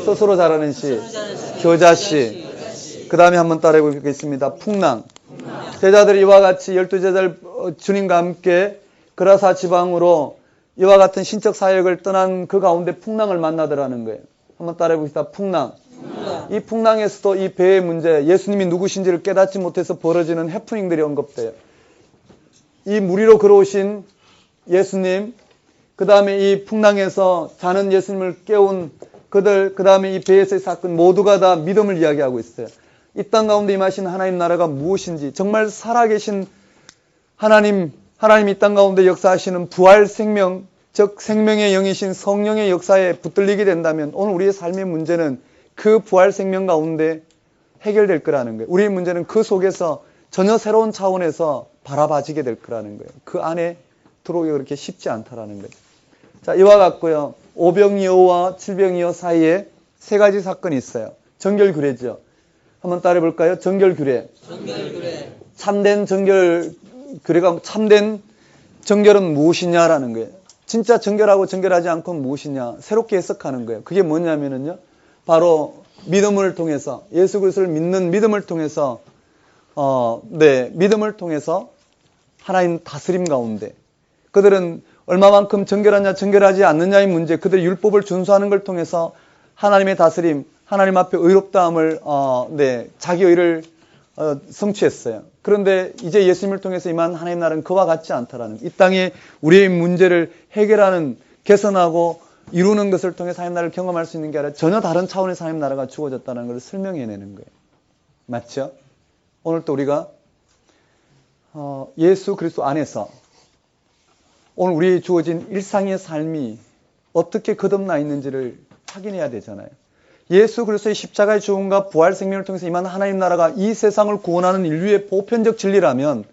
스스로 자라는 씨, 겨자씨. 그 다음에 한번 따라해 보겠습니다. 풍랑. 제자들이 이와 같이 12제자들 주님과 함께 그라사 지방으로 이와 같은 신적 사역을 떠난 그 가운데 풍랑을 만나더라는 거예요. 한번 따라해 봅시다. 풍랑. 이 풍랑에서도 이 배의 문제, 예수님이 누구신지를 깨닫지 못해서 벌어지는 해프닝들이 언급돼요. 이 물 위로 걸어오신 예수님, 그 다음에 이 풍랑에서 자는 예수님을 깨운 그들, 그 다음에 이 배에서의 사건 모두가 다 믿음을 이야기하고 있어요. 이 땅 가운데 임하신 하나님 나라가 무엇인지, 정말 살아계신 하나님이 이 땅 가운데 역사하시는 부활 생명, 즉 생명의 영이신 성령의 역사에 붙들리게 된다면 오늘 우리의 삶의 문제는 그 부활 생명 가운데 해결될 거라는 거예요. 우리의 문제는 그 속에서 전혀 새로운 차원에서 바라봐지게 될 거라는 거예요. 그 안에 들어오기가 그렇게 쉽지 않다라는 거예요. 자, 이와 같고요. 오병이어와 칠병이어 사이에 세 가지 사건이 있어요. 정결규례죠. 한번 따라해 볼까요? 정결규례. 참된 정결규례가 참된 정결은 무엇이냐라는 거예요. 진짜 정결하고 정결하지 않고 무엇이냐 새롭게 해석하는 거예요. 그게 뭐냐면은요. 바로 믿음을 통해서 예수 그리스도를 믿는 믿음을 통해서 믿음을 통해서 하나님 다스림 가운데 그들은 얼마만큼 정결하냐 정결하지 않느냐의 문제 그들의 율법을 준수하는 걸 통해서 하나님의 다스림 하나님 앞에 의롭다함을 자기 의를 성취했어요. 그런데 이제 예수님을 통해서 임한 하나님 나라는 그와 같지 않다라는 이 땅에 우리의 문제를 해결하는 개선하고 이루는 것을 통해서 하나님 나라를 경험할 수 있는 게 아니라 전혀 다른 차원에서 하나님 나라가 주어졌다는 것을 설명해내는 거예요. 맞죠? 오늘 또 우리가 예수 그리스도 안에서 오늘 우리의 주어진 일상의 삶이 어떻게 거듭나 있는지를 확인해야 되잖아요. 예수 그리스도의 십자가의 죽음과 부활 생명을 통해서 임한 하나님 나라가 이 세상을 구원하는 인류의 보편적 진리라면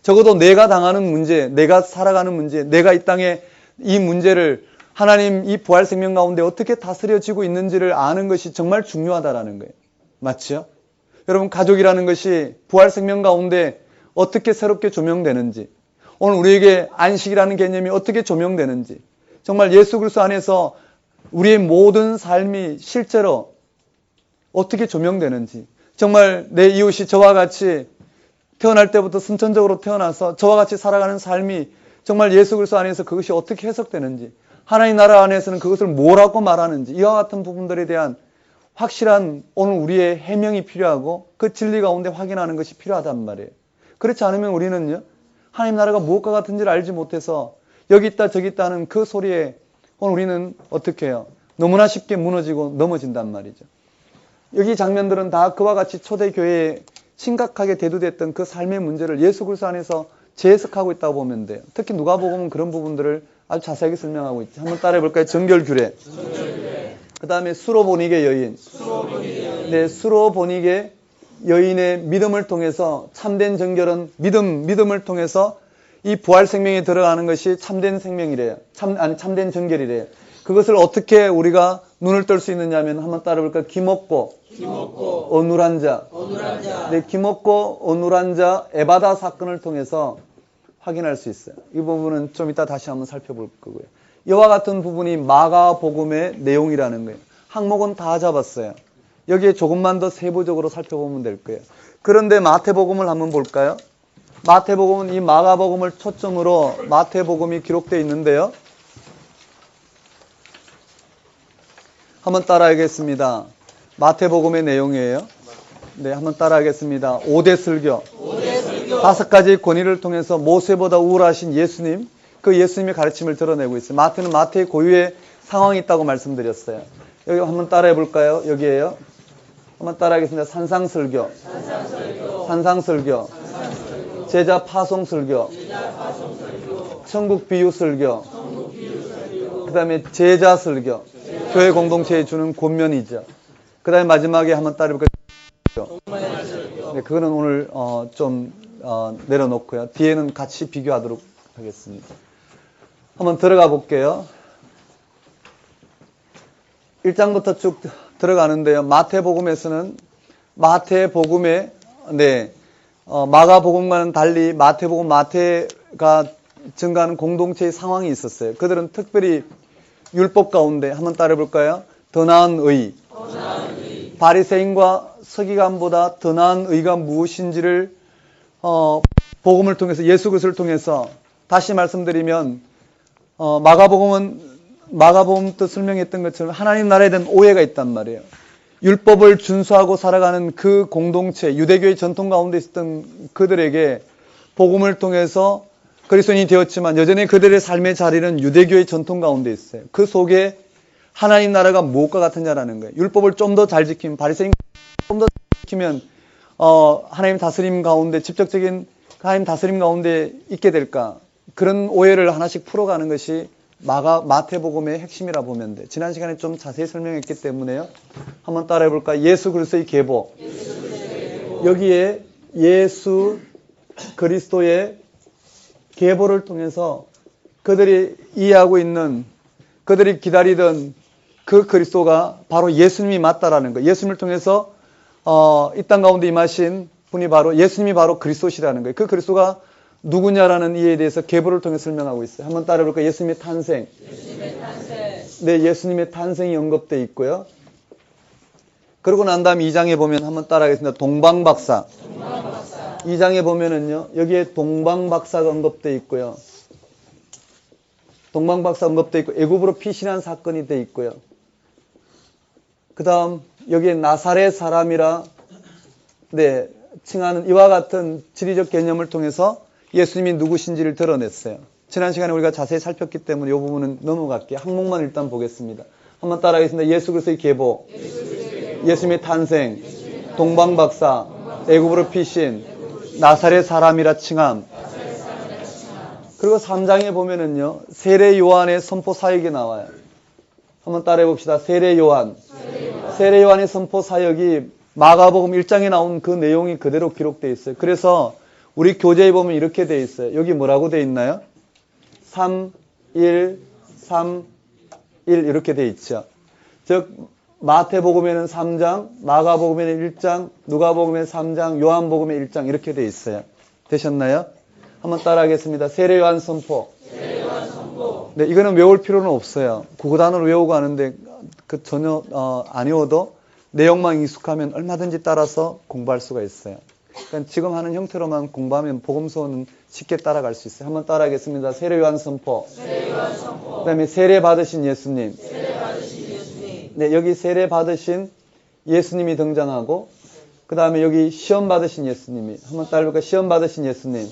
적어도 내가 당하는 문제, 내가 살아가는 문제, 내가 이 땅에 이 문제를 하나님 이 부활 생명 가운데 어떻게 다스려지고 있는지를 아는 것이 정말 중요하다라는 거예요. 맞죠? 여러분, 가족이라는 것이 부활 생명 가운데 어떻게 새롭게 조명되는지, 오늘 우리에게 안식이라는 개념이 어떻게 조명되는지, 정말 예수 그리스도 안에서 우리의 모든 삶이 실제로 어떻게 조명되는지, 정말 내 이웃이 저와 같이 태어날 때부터 선천적으로 태어나서 저와 같이 살아가는 삶이 정말 예수 그리스도 안에서 그것이 어떻게 해석되는지, 하나님 나라 안에서는 그것을 뭐라고 말하는지, 이와 같은 부분들에 대한 확실한 오늘 우리의 해명이 필요하고 그 진리 가운데 확인하는 것이 필요하단 말이에요. 그렇지 않으면 우리는요, 하나님 나라가 무엇과 같은지를 알지 못해서 여기 있다 저기 있다는 그 소리에 오늘 우리는 어떻게 해요? 너무나 쉽게 무너지고 넘어진단 말이죠. 여기 장면들은 다 그와 같이 초대교회에 심각하게 대두됐던 그 삶의 문제를 예수 그리스도 안에서 재해석하고 있다고 보면 돼요. 특히 누가복음은 그런 부분들을 아주 자세하게 설명하고 있죠. 한번 따라해 볼까요? 정결규례. 그 다음에 수로보니게 여인. 네, 수로보니게 여인의 믿음을 통해서 참된 정결은 믿음을 통해서 이 부활 생명에 들어가는 것이 참된 생명이래요. 참된 정결이래요. 그것을 어떻게 우리가 눈을 뜰 수 있느냐 하면 한번 따라볼까요? 기먹고 어눌한 자. 네, 기먹고 어눌한 자 에바다 사건을 통해서 확인할 수 있어요. 이 부분은 좀 이따 다시 한번 살펴볼 거고요. 이와 같은 부분이 마가복음의 내용이라는 거예요. 항목은 다 잡았어요. 여기에 조금만 더 세부적으로 살펴보면 될 거예요. 그런데 마태복음을 한번 볼까요? 마태복음은 이 마가복음을 초점으로 마태복음이 기록되어 있는데요. 한번 따라하겠습니다. 마태복음의 내용이에요. 네, 한번 따라하겠습니다. 5대 설교. 5가지 권위를 통해서 모세보다 우월하신 예수님, 그 예수님의 가르침을 드러내고 있어요. 마태는 마태의 고유의 상황이 있다고 말씀드렸어요. 여기 한번 따라해 볼까요? 여기에요. 한번 따라하겠습니다. 산상설교. 산상설교. 제자 파송설교. 천국 비유설교. 그 다음에 제자설교. 교회 공동체에 주는 권면이죠. 그 다음에 마지막에 한번 따라해 볼까요? 네, 그거는 오늘 좀 내려놓고요. 뒤에는 같이 비교하도록 하겠습니다. 한번 들어가 볼게요. 1장부터 쭉 들어가는데요. 마태복음에서는 마태복음에 마가복음과는 달리 마태복음 마태가 증가하는 공동체의 상황이 있었어요. 그들은 특별히 율법 가운데 한번 따라해 볼까요? 더 나은 의. 바리새인과 서기관보다 더 나은 의가 무엇인지를 복음을 통해서 예수 그리스도를 통해서 다시 말씀드리면 마가복음도 설명했던 것처럼 하나님 나라에 대한 오해가 있단 말이에요. 율법을 준수하고 살아가는 그 공동체, 유대교의 전통 가운데 있었던 그들에게 복음을 통해서 그리스도인이 되었지만 여전히 그들의 삶의 자리는 유대교의 전통 가운데 있어요. 그 속에 하나님 나라가 무엇과 같으냐라는 거예요. 율법을 좀 더 잘 지키면, 바리새인 좀 더 지키면 하나님 다스림 가운데, 직접적인 하나님 다스림 가운데 있게 될까? 그런 오해를 하나씩 풀어가는 것이 마태복음의 핵심이라 보면 돼. 지난 시간에 좀 자세히 설명했기 때문에요. 한번 따라해 볼까? 예수 그리스도의 계보. 여기에 예수 그리스도의 계보를 통해서 그들이 이해하고 있는, 그들이 기다리던 그 그리스도가 바로 예수님이 맞다라는 거예요. 예수님을 통해서 이 땅 가운데 임하신 분이 바로 예수님이 바로 그리스도시라는 거예요. 그 그리스도가 누구냐라는 이해에 대해서 계보를 통해 설명하고 있어요. 한번 따라해 볼까요? 예수님의 탄생. 네, 예수님의 탄생이 언급되어 있고요. 그러고 난 다음 2장에 보면 한번 따라하겠습니다. 동방박사. 2장에 보면은요, 여기에 동방박사가 언급되어 있고요. 동방박사 언급되어 있고, 애굽으로 피신한 사건이 되어 있고요. 그 다음, 여기에 나사렛 사람이라, 칭하는 이와 같은 지리적 개념을 통해서 예수님이 누구신지를 드러냈어요. 지난 시간에 우리가 자세히 살폈기 때문에 이 부분은 넘어갈게요. 항목만 일단 보겠습니다. 한번 따라하겠습니다. 예수 그리스도의 계보, 예수님의 탄생, 동방박사, 애굽으로 피신, 나사렛 사람이라 칭함. 그리고 3장에 보면은요, 세례 요한의 선포 사역이 나와요. 한번 따라해 봅시다. 세례 요한. 세례 요한의 선포 사역이 마가복음 1장에 나온 그 내용이 그대로 기록되어 있어요. 그래서 우리 교재에 보면 이렇게 되어 있어요. 여기 뭐라고 되어 있나요? 3, 1, 3, 1 이렇게 돼 있죠. 즉 마태복음에는 3장, 마가복음에는 1장, 누가복음에는 3장, 요한복음에 1장 이렇게 돼 있어요. 되셨나요? 한번 따라하겠습니다. 세례 요한 선포. 네, 이거는 외울 필요는 없어요. 구구단으로 외우고 하는데 그 전혀 안 외워도 내용만 익숙하면 얼마든지 따라서 공부할 수가 있어요. 그러니까 지금 하는 형태로만 공부하면 복음서는 쉽게 따라갈 수 있어요. 한번 따라하겠습니다. 세례 요한 선포. 그다음에 세례 받으신 예수님. 네, 여기 세례 받으신 예수님이 등장하고 그 다음에 여기 시험 받으신 예수님이 한번 따라해볼까요? 시험 받으신 예수님.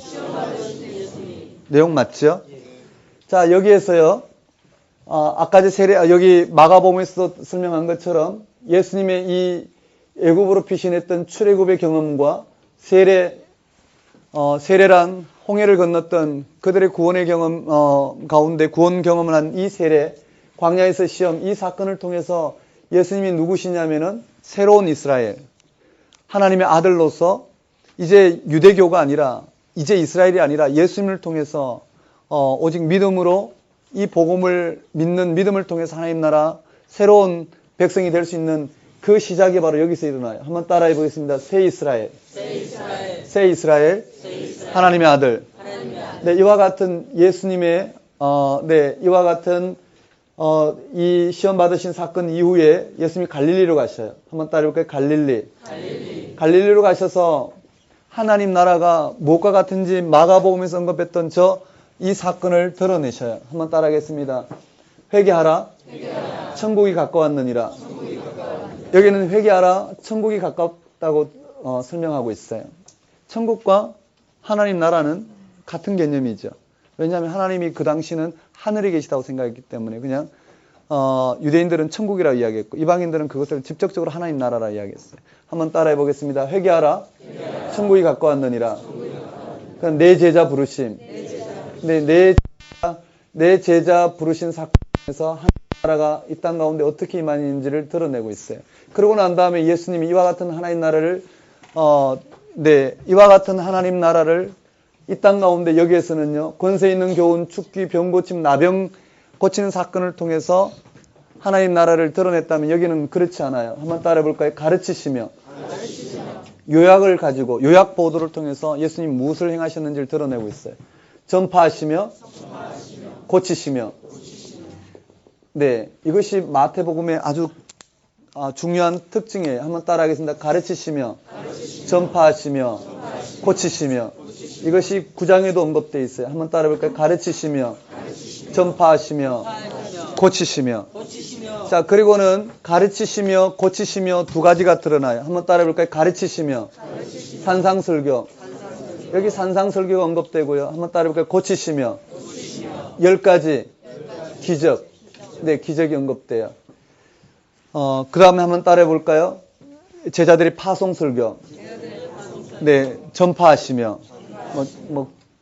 내용 맞죠? 자, 여기에서요. 아까 여기 마가복음에서 설명한 것처럼 예수님의 이 애굽으로 피신했던 출애굽의 경험과 세례란 홍해를 건넜던 그들의 구원의 경험 가운데 구원 경험을 한 이 세례, 광야에서 시험, 이 사건을 통해서 예수님이 누구시냐면은 새로운 이스라엘, 하나님의 아들로서 이제 유대교가 아니라 이제 이스라엘이 아니라 예수님을 통해서 오직 믿음으로 이 복음을 믿는 믿음을 통해서 하나님 나라 새로운 백성이 될 수 있는 그 시작이 바로 여기서 일어나요. 한번 따라해 보겠습니다. 새 이스라엘. 새 이스라엘. 하나님의 아들. 네, 이와 같은 예수님의 이와 같은 이 시험 받으신 사건 이후에 예수님이 갈릴리로 가셔요. 한번 따라해 볼까요? 갈릴리로 가셔서 하나님 나라가 무엇과 같은지 마가복음에서 언급했던 이 사건을 드러내셔요. 한번 따라하겠습니다. 회개하라. 천국이 가까웠느니라. 여기는 회개하라. 천국이 가깝다고 설명하고 있어요. 천국과 하나님 나라는 같은 개념이죠. 왜냐하면 하나님이 그 당시는 하늘에 계시다고 생각했기 때문에 그냥 유대인들은 천국이라고 이야기했고 이방인들은 그것을 직접적으로 하나님 나라라 이야기했어요. 한번 따라해 보겠습니다. 회개하라. 천국이 가까웠느니라. 그럼 내 제자 부르심. 내 제자 부르신 사건에서 하나님 나라가 이 땅 가운데 어떻게 임하는지를 드러내고 있어요. 그러고 난 다음에 예수님이 이와 같은 하나님 나라를 이와 같은 하나님 나라를 이 땅 가운데 여기에서는요, 권세 있는 교훈, 축기, 병 고침, 나병 고치는 사건을 통해서 하나님 나라를 드러냈다면 여기는 그렇지 않아요. 한번 따라해 볼까요? 가르치시며. 요약을 가지고 요약 보도를 통해서 예수님 무엇을 행하셨는지를 드러내고 있어요. 전파하시며 고치시며. 네, 이것이 마태복음의 아주 중요한 특징이에요. 한번 따라하겠습니다. 가르치시며 전파하시며 고치시며. 이것이 9장에도 언급되어 있어요. 한번 따라해볼까요? 가르치시며 전파하시며 고치시며. 자, 그리고는 가르치시며 고치시며 두 가지가 드러나요. 한번 따라해볼까요? 가르치시며 산상설교. 여기 산상설교가 언급되고요. 한번 따라해볼까요? 고치시며 10가지 기적. 네, 기적이 언급돼요. 그 다음에 한번 따라해볼까요? 제자들이 파송설교. 네, 전파하시며.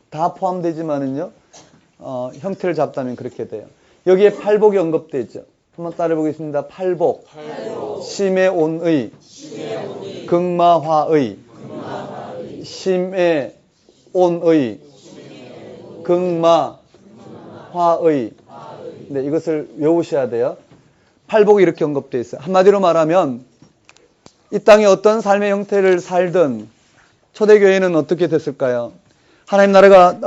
다 포함되지만은요, 형태를 잡다면 그렇게 돼요. 여기에 팔복이 언급되어 있죠. 한번 따라해보겠습니다. 팔복. 심의 온의. 극마화의. 심의 온의. 극마화의. 네, 이것을 외우셔야 돼요. 팔복이 이렇게 언급되어 있어요. 한마디로 말하면 이 땅에 어떤 삶의 형태를 살든 초대교회는 어떻게 됐을까요? 하나님 나라가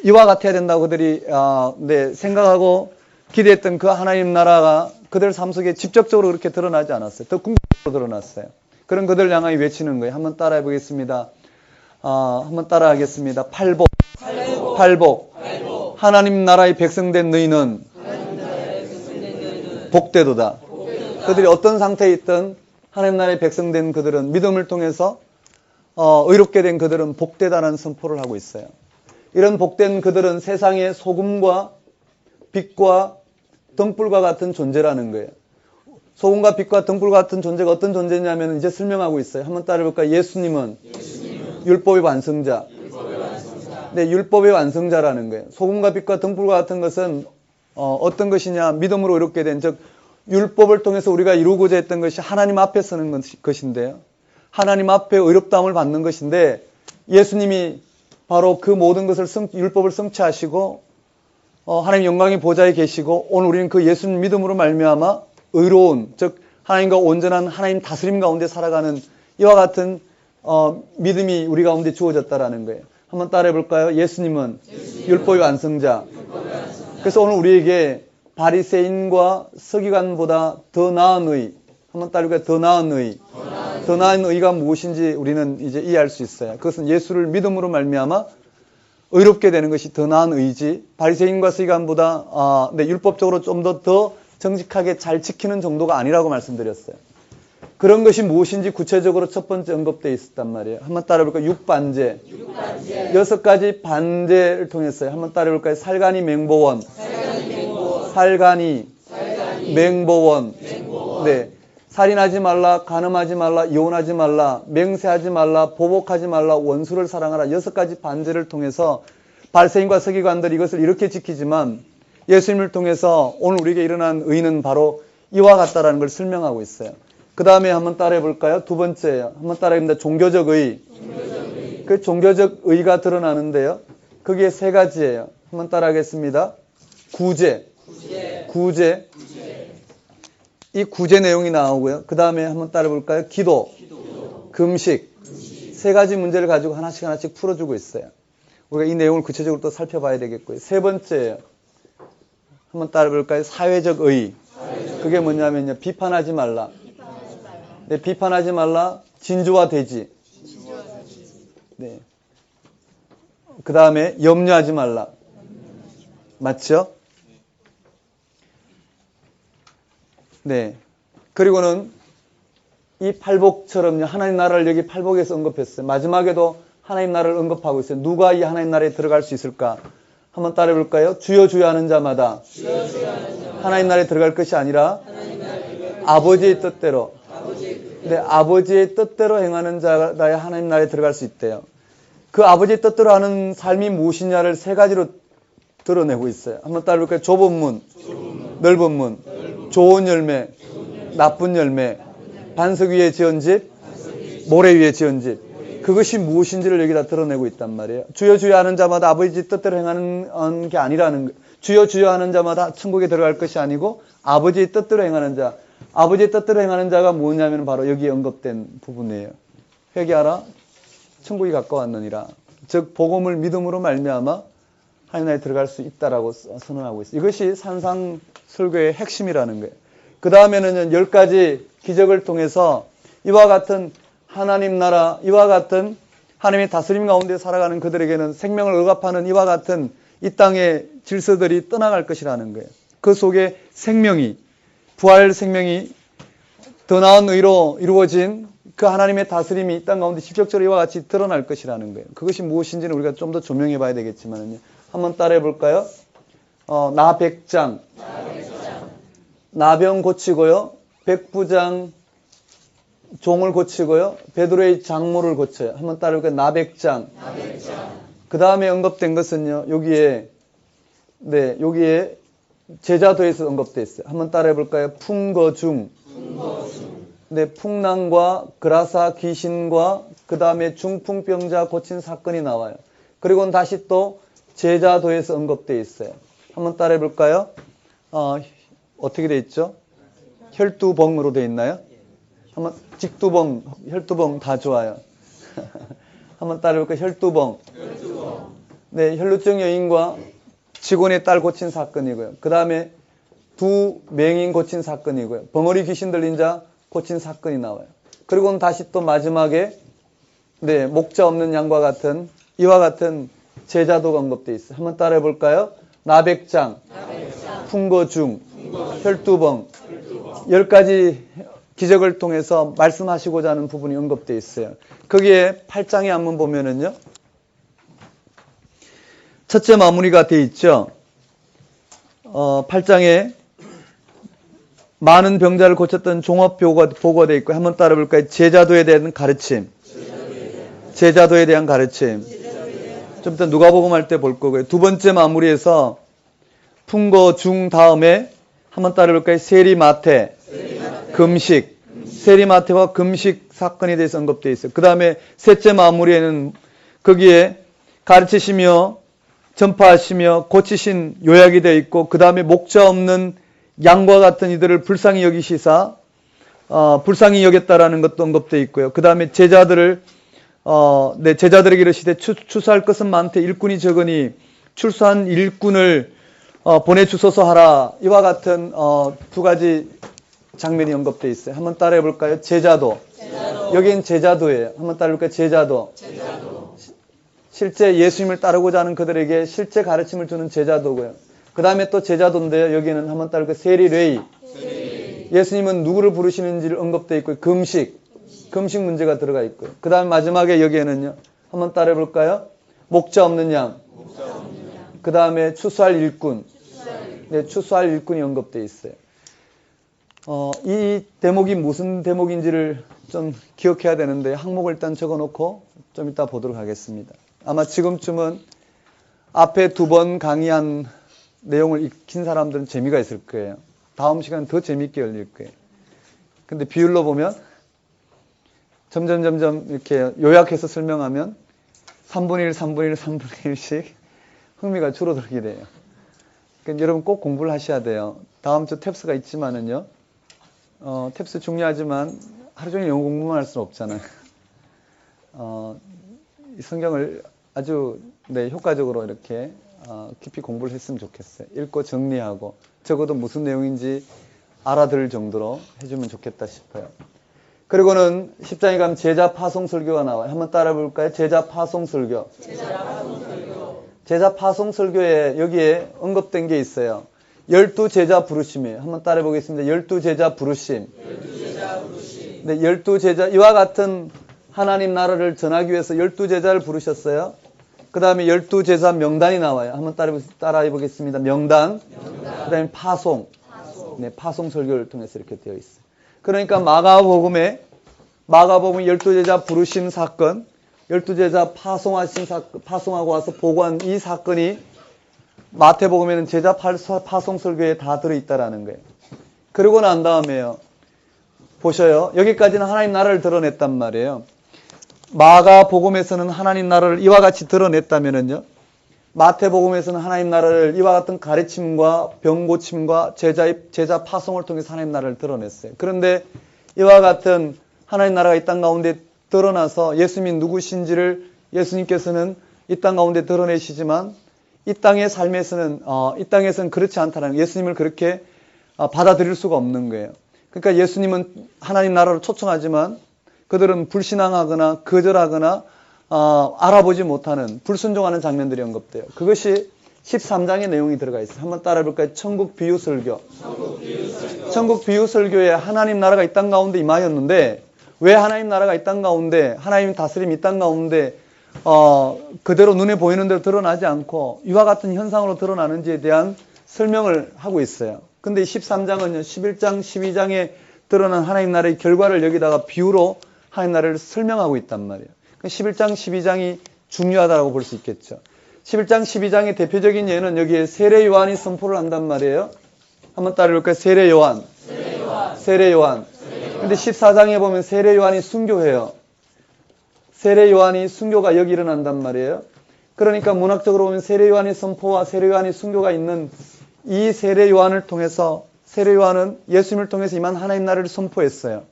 이와 같아야 된다고 그들이 생각하고 기대했던 그 하나님 나라가 그들 삶 속에 직접적으로 그렇게 드러나지 않았어요. 더 궁극적으로 드러났어요. 그런 그들 향하여 외치는 거예요. 한번 따라해 보겠습니다. 한번 따라하겠습니다. 팔복. 하나님 나라의 백성된 너희는 복되도다. 그들이 어떤 상태에 있든 하나님 나라의 백성된 그들은 믿음을 통해서 의롭게 된 그들은 복되다는 선포를 하고 있어요. 이런 복된 그들은 세상의 소금과 빛과 등불과 같은 존재라는 거예요. 소금과 빛과 등불과 같은 존재가 어떤 존재냐면 이제 설명하고 있어요. 한번 따라해볼까요? 예수님은 율법의 완성자. 네, 율법의 완성자라는 거예요. 소금과 빛과 등불과 같은 것은 어떤 것이냐? 믿음으로 이롭게 된, 즉 율법을 통해서 우리가 이루고자 했던 것이 하나님 앞에 서는 것인데요. 하나님 앞에 의롭다함을 받는 것인데 예수님이 바로 그 모든 것을 율법을 성취하시고 하나님 영광의 보좌에 계시고 오늘 우리는 그 예수님 믿음으로 말미암아 의로운, 즉 하나님과 온전한 하나님 다스림 가운데 살아가는 이와 같은 믿음이 우리 가운데 주어졌다라는 거예요. 한번 따라해 볼까요? 예수님은 율법의 완성자. 그래서 오늘 우리에게 바리새인과 서기관보다 더 나은 의, 한번 따라해 볼까요? 더 나은 의. 더 나은 의가 무엇인지 우리는 이제 이해할 수 있어요. 그것은 예수를 믿음으로 말미암아 의롭게 되는 것이 더 나은 의지, 바리새인과 서기관보다 율법적으로 좀 더 정직하게 잘 지키는 정도가 아니라고 말씀드렸어요. 그런 것이 무엇인지 구체적으로 첫 번째 언급되어 있었단 말이에요. 한번 따라해볼까요? 육반제. 6가지 반제를 통했어요. 한번 따라해볼까요? 살간이 맹보원. 살간이 맹보원. 네. 살인하지 말라, 간음하지 말라, 이혼하지 말라, 맹세하지 말라, 보복하지 말라, 원수를 사랑하라. 6가지 반제를 통해서 바리새인과 서기관들이 이것을 이렇게 지키지만 예수님을 통해서 오늘 우리에게 일어난 의는 바로 이와 같다라는 걸 설명하고 있어요. 그 다음에 한번 따라해 볼까요? 두 번째예요. 한번 따라해봅니다. 종교적 의. 그 종교적 의가 드러나는데요. 그게 3가지예요. 한번 따라하겠습니다. 구제. 이 구제 내용이 나오고요. 그 다음에 한번 따라해 볼까요? 기도. 금식. 3가지 문제를 가지고 하나씩 풀어주고 있어요. 우리가 이 내용을 구체적으로 또 살펴봐야 되겠고요. 3번째예요. 한번 따라해 볼까요? 사회적 의. 그게 뭐냐면요. 비판하지 말라. 네, 비판하지 말라. 진주화되지. 네. 그 다음에 염려하지 말라. 맞죠? 네. 그리고는 이 팔복처럼요. 하나님 나라를 여기 팔복에서 언급했어요. 마지막에도 하나님 나라를 언급하고 있어요. 누가 이 하나님 나라에 들어갈 수 있을까? 한번 따라해 볼까요? 주여 주여 하는 자마다 하나님 나라에 들어갈 것이 아니라 아버지의 뜻대로. 네, 아버지의 뜻대로 행하는 자가 하나님 나라에 들어갈 수 있대요. 그 아버지의 뜻대로 하는 삶이 무엇이냐를 3가지로 드러내고 있어요. 한번 따라해 볼까요? 좁은 문, 넓은 문, 좋은 열매, 나쁜 열매, 반석 위에 지은 집, 모래 위에 지은 집. 그것이 무엇인지를 여기다 드러내고 있단 말이에요. 주여 주여 하는 자마다 아버지 뜻대로 행하는 게 아니라는 거예요. 주여 주여 하는 자마다 천국에 들어갈 것이 아니고 아버지의 뜻대로 행하는 자. 아버지의 뜻대로 행하는 자가 뭐냐면 바로 여기에 언급된 부분이에요. 회개하라, 천국이 가까웠느니라. 즉 복음을 믿음으로 말미암아 하나님 나라에 들어갈 수 있다라고 선언하고 있어요. 이것이 산상설교의 핵심이라는 거예요. 그 다음에는 10가지 기적을 통해서 이와 같은 하나님 나라, 이와 같은 하나님의 다스림 가운데 살아가는 그들에게는 생명을 억압하는 이와 같은 이 땅의 질서들이 떠나갈 것이라는 거예요. 그 속에 생명이, 부활 생명이 더 나은 의로 이루어진 그 하나님의 다스림이 이 땅 가운데 실적적으로 이와 같이 드러날 것이라는 거예요. 그것이 무엇인지는 우리가 좀 더 조명해 봐야 되겠지만요. 한번 따라해 볼까요? 나백장. 나병 고치고요. 백부장 종을 고치고요. 베드로의 장모를 고쳐요. 한번 따라해볼까요? 나백장. 그 다음에 언급된 것은요. 여기에 제자도에서 언급되어 있어요. 한번 따라해볼까요? 풍거중. 네, 풍랑과 그라사 귀신과 그 다음에 중풍병자 고친 사건이 나와요. 그리고는 다시 또 제자도에서 언급되어 있어요. 한번 따라해볼까요? 어떻게 되어 있죠? 혈두벙으로 되어 있나요? 한번 직두벙, 혈두벙 다 좋아요. 한번 따라해볼까요? 혈두벙. 네, 혈루증 여인과 직원의 딸 고친 사건이고요. 그 다음에 2 맹인 고친 사건이고요. 벙어리 귀신 들린 자 고친 사건이 나와요. 그리고는 다시 또 마지막에 목자 없는 양과 같은 이와 같은 제자도가 언급되어 있어요. 한번 따라해 볼까요? 나백장, 풍거중, 혈두벙 10가지 기적을 통해서 말씀하시고자 하는 부분이 언급되어 있어요. 거기에 8장에 한번 보면은요. 첫째 마무리가 되어 있죠. 8장에 많은 병자를 고쳤던 종합 보고가 되어 있고 한번 따라 볼까요? 제자도에 대한 가르침. 제자도에 대한 가르침. 좀 이따 누가복음 할 때 볼 거고요. 두 번째 마무리에서 풍거 중 다음에 한번 따라 볼까요? 세리마태. 금식. 세리마태와 금식 사건에 대해서 언급되어 있어요. 그 다음에 셋째 마무리에는 거기에 가르치시며 전파하시며 고치신 요약이 되어 있고, 그 다음에 목자 없는 양과 같은 이들을 불쌍히 여기시사 불쌍히 여겼다라는 것도 언급되어 있고요. 그 다음에 제자들을 제자들에게 이르시되 추수할 것은 많되 일꾼이 적으니 출소한 일꾼을 보내주소서 하라. 이와 같은 두 가지 장면이 언급되어 있어요. 한번 따라해 볼까요? 제자도. 여기는 제자도예요. 한번 따라해 볼까요? 제자도. 실제 예수님을 따르고자 하는 그들에게 실제 가르침을 주는 제자도고요. 그 다음에 또 제자도인데요. 여기는 한번 따라해 볼까요? 세리레이. 예수님은 누구를 부르시는지를 언급되어 있고, 금식 문제가 들어가 있고요. 그 다음 마지막에 여기에는요. 한번 따라해 볼까요? 목자 없는 양. 그 다음에 추수할 일꾼. 네, 추수할 일꾼이 언급되어 있어요. 이 대목이 무슨 대목인지를 좀 기억해야 되는데 항목을 일단 적어놓고 좀 이따 보도록 하겠습니다. 아마 지금쯤은 앞에 2번 강의한 내용을 익힌 사람들은 재미가 있을 거예요. 다음 시간은 더 재미있게 열릴 거예요. 근데 비율로 보면 점점 이렇게 요약해서 설명하면 3분의 1, 3분의 1, 3분의 1씩 흥미가 줄어들게 돼요. 그러니까 여러분 꼭 공부를 하셔야 돼요. 다음 주 탭스가 있지만은요. 탭스 중요하지만 하루 종일 영어 공부만 할 수는 없잖아요. 이 성경을 아주 효과적으로 이렇게 깊이 공부를 했으면 좋겠어요. 읽고 정리하고 적어도 무슨 내용인지 알아들을 정도로 해주면 좋겠다 싶어요. 그리고는 10장에 가면 제자 파송 설교가 나와요. 한번 따라 볼까요? 제자 파송 설교. 제자 파송 설교에 여기에 언급된 게 있어요. 12제자 부르심이에요. 한번 따라 보겠습니다. 12제자 부르심. 네, 12제자, 이와 같은 하나님 나라를 전하기 위해서 12제자를 부르셨어요. 그 다음에 12제자 명단이 나와요. 한번 따라해 보겠습니다. 명단. 그 다음에 파송. 네, 파송 설교를 통해서 이렇게 되어 있어요. 그러니까 마가복음 12제자 부르심 사건, 12제자 파송하고 와서 보고한 이 사건이 마태복음에는 제자 파송 설교에 다 들어있다라는 거예요. 그러고 난 다음에요. 보셔요. 여기까지는 하나님 나라를 드러냈단 말이에요. 마가복음에서는 하나님 나라를 이와 같이 드러냈다면은요. 마태복음에서는 하나님 나라를 이와 같은 가르침과 병고침과 제자 파송을 통해서 하나님 나라를 드러냈어요. 그런데 이와 같은 하나님 나라가 이 땅 가운데 드러나서 예수님이 누구신지를 예수님께서는 이 땅 가운데 드러내시지만 이 땅의 삶에서는 이 땅에서는 그렇지 않다는 거예요. 예수님을 그렇게 받아들일 수가 없는 거예요. 그러니까 예수님은 하나님 나라로 초청하지만 그들은 불신앙하거나 거절하거나 알아보지 못하는 불순종하는 장면들이 언급돼요. 그것이 13장의 내용이 들어가 있어요. 한번 따라해 볼까요? 천국 비유 설교. 천국 비유 설교에 하나님 나라가 이 땅 가운데 임하였는데 왜 하나님 나라가 이 땅 가운데 하나님 다스림이 이 땅 가운데 그대로 눈에 보이는 대로 드러나지 않고 이와 같은 현상으로 드러나는지에 대한 설명을 하고 있어요. 근데 13장은요, 11장, 12장에 드러난 하나님 나라의 결과를 여기다가 비유로 하나님 나라를 설명하고 있단 말이에요. 11장, 12장이 중요하다고 볼 수 있겠죠. 11장, 12장의 대표적인 예는 여기에 세례 요한이 선포를 한단 말이에요. 한번 따라해볼까요? 세례 요한. 세례 요한. 근데 14장에 보면 세례 요한이 순교해요. 세례 요한이 순교가 여기 일어난단 말이에요. 그러니까 문학적으로 보면 세례 요한의 선포와 세례 요한의 순교가 있는 이 세례 요한을 통해서 세례 요한은 예수님을 통해서 임한 하나님 나라를 선포했어요.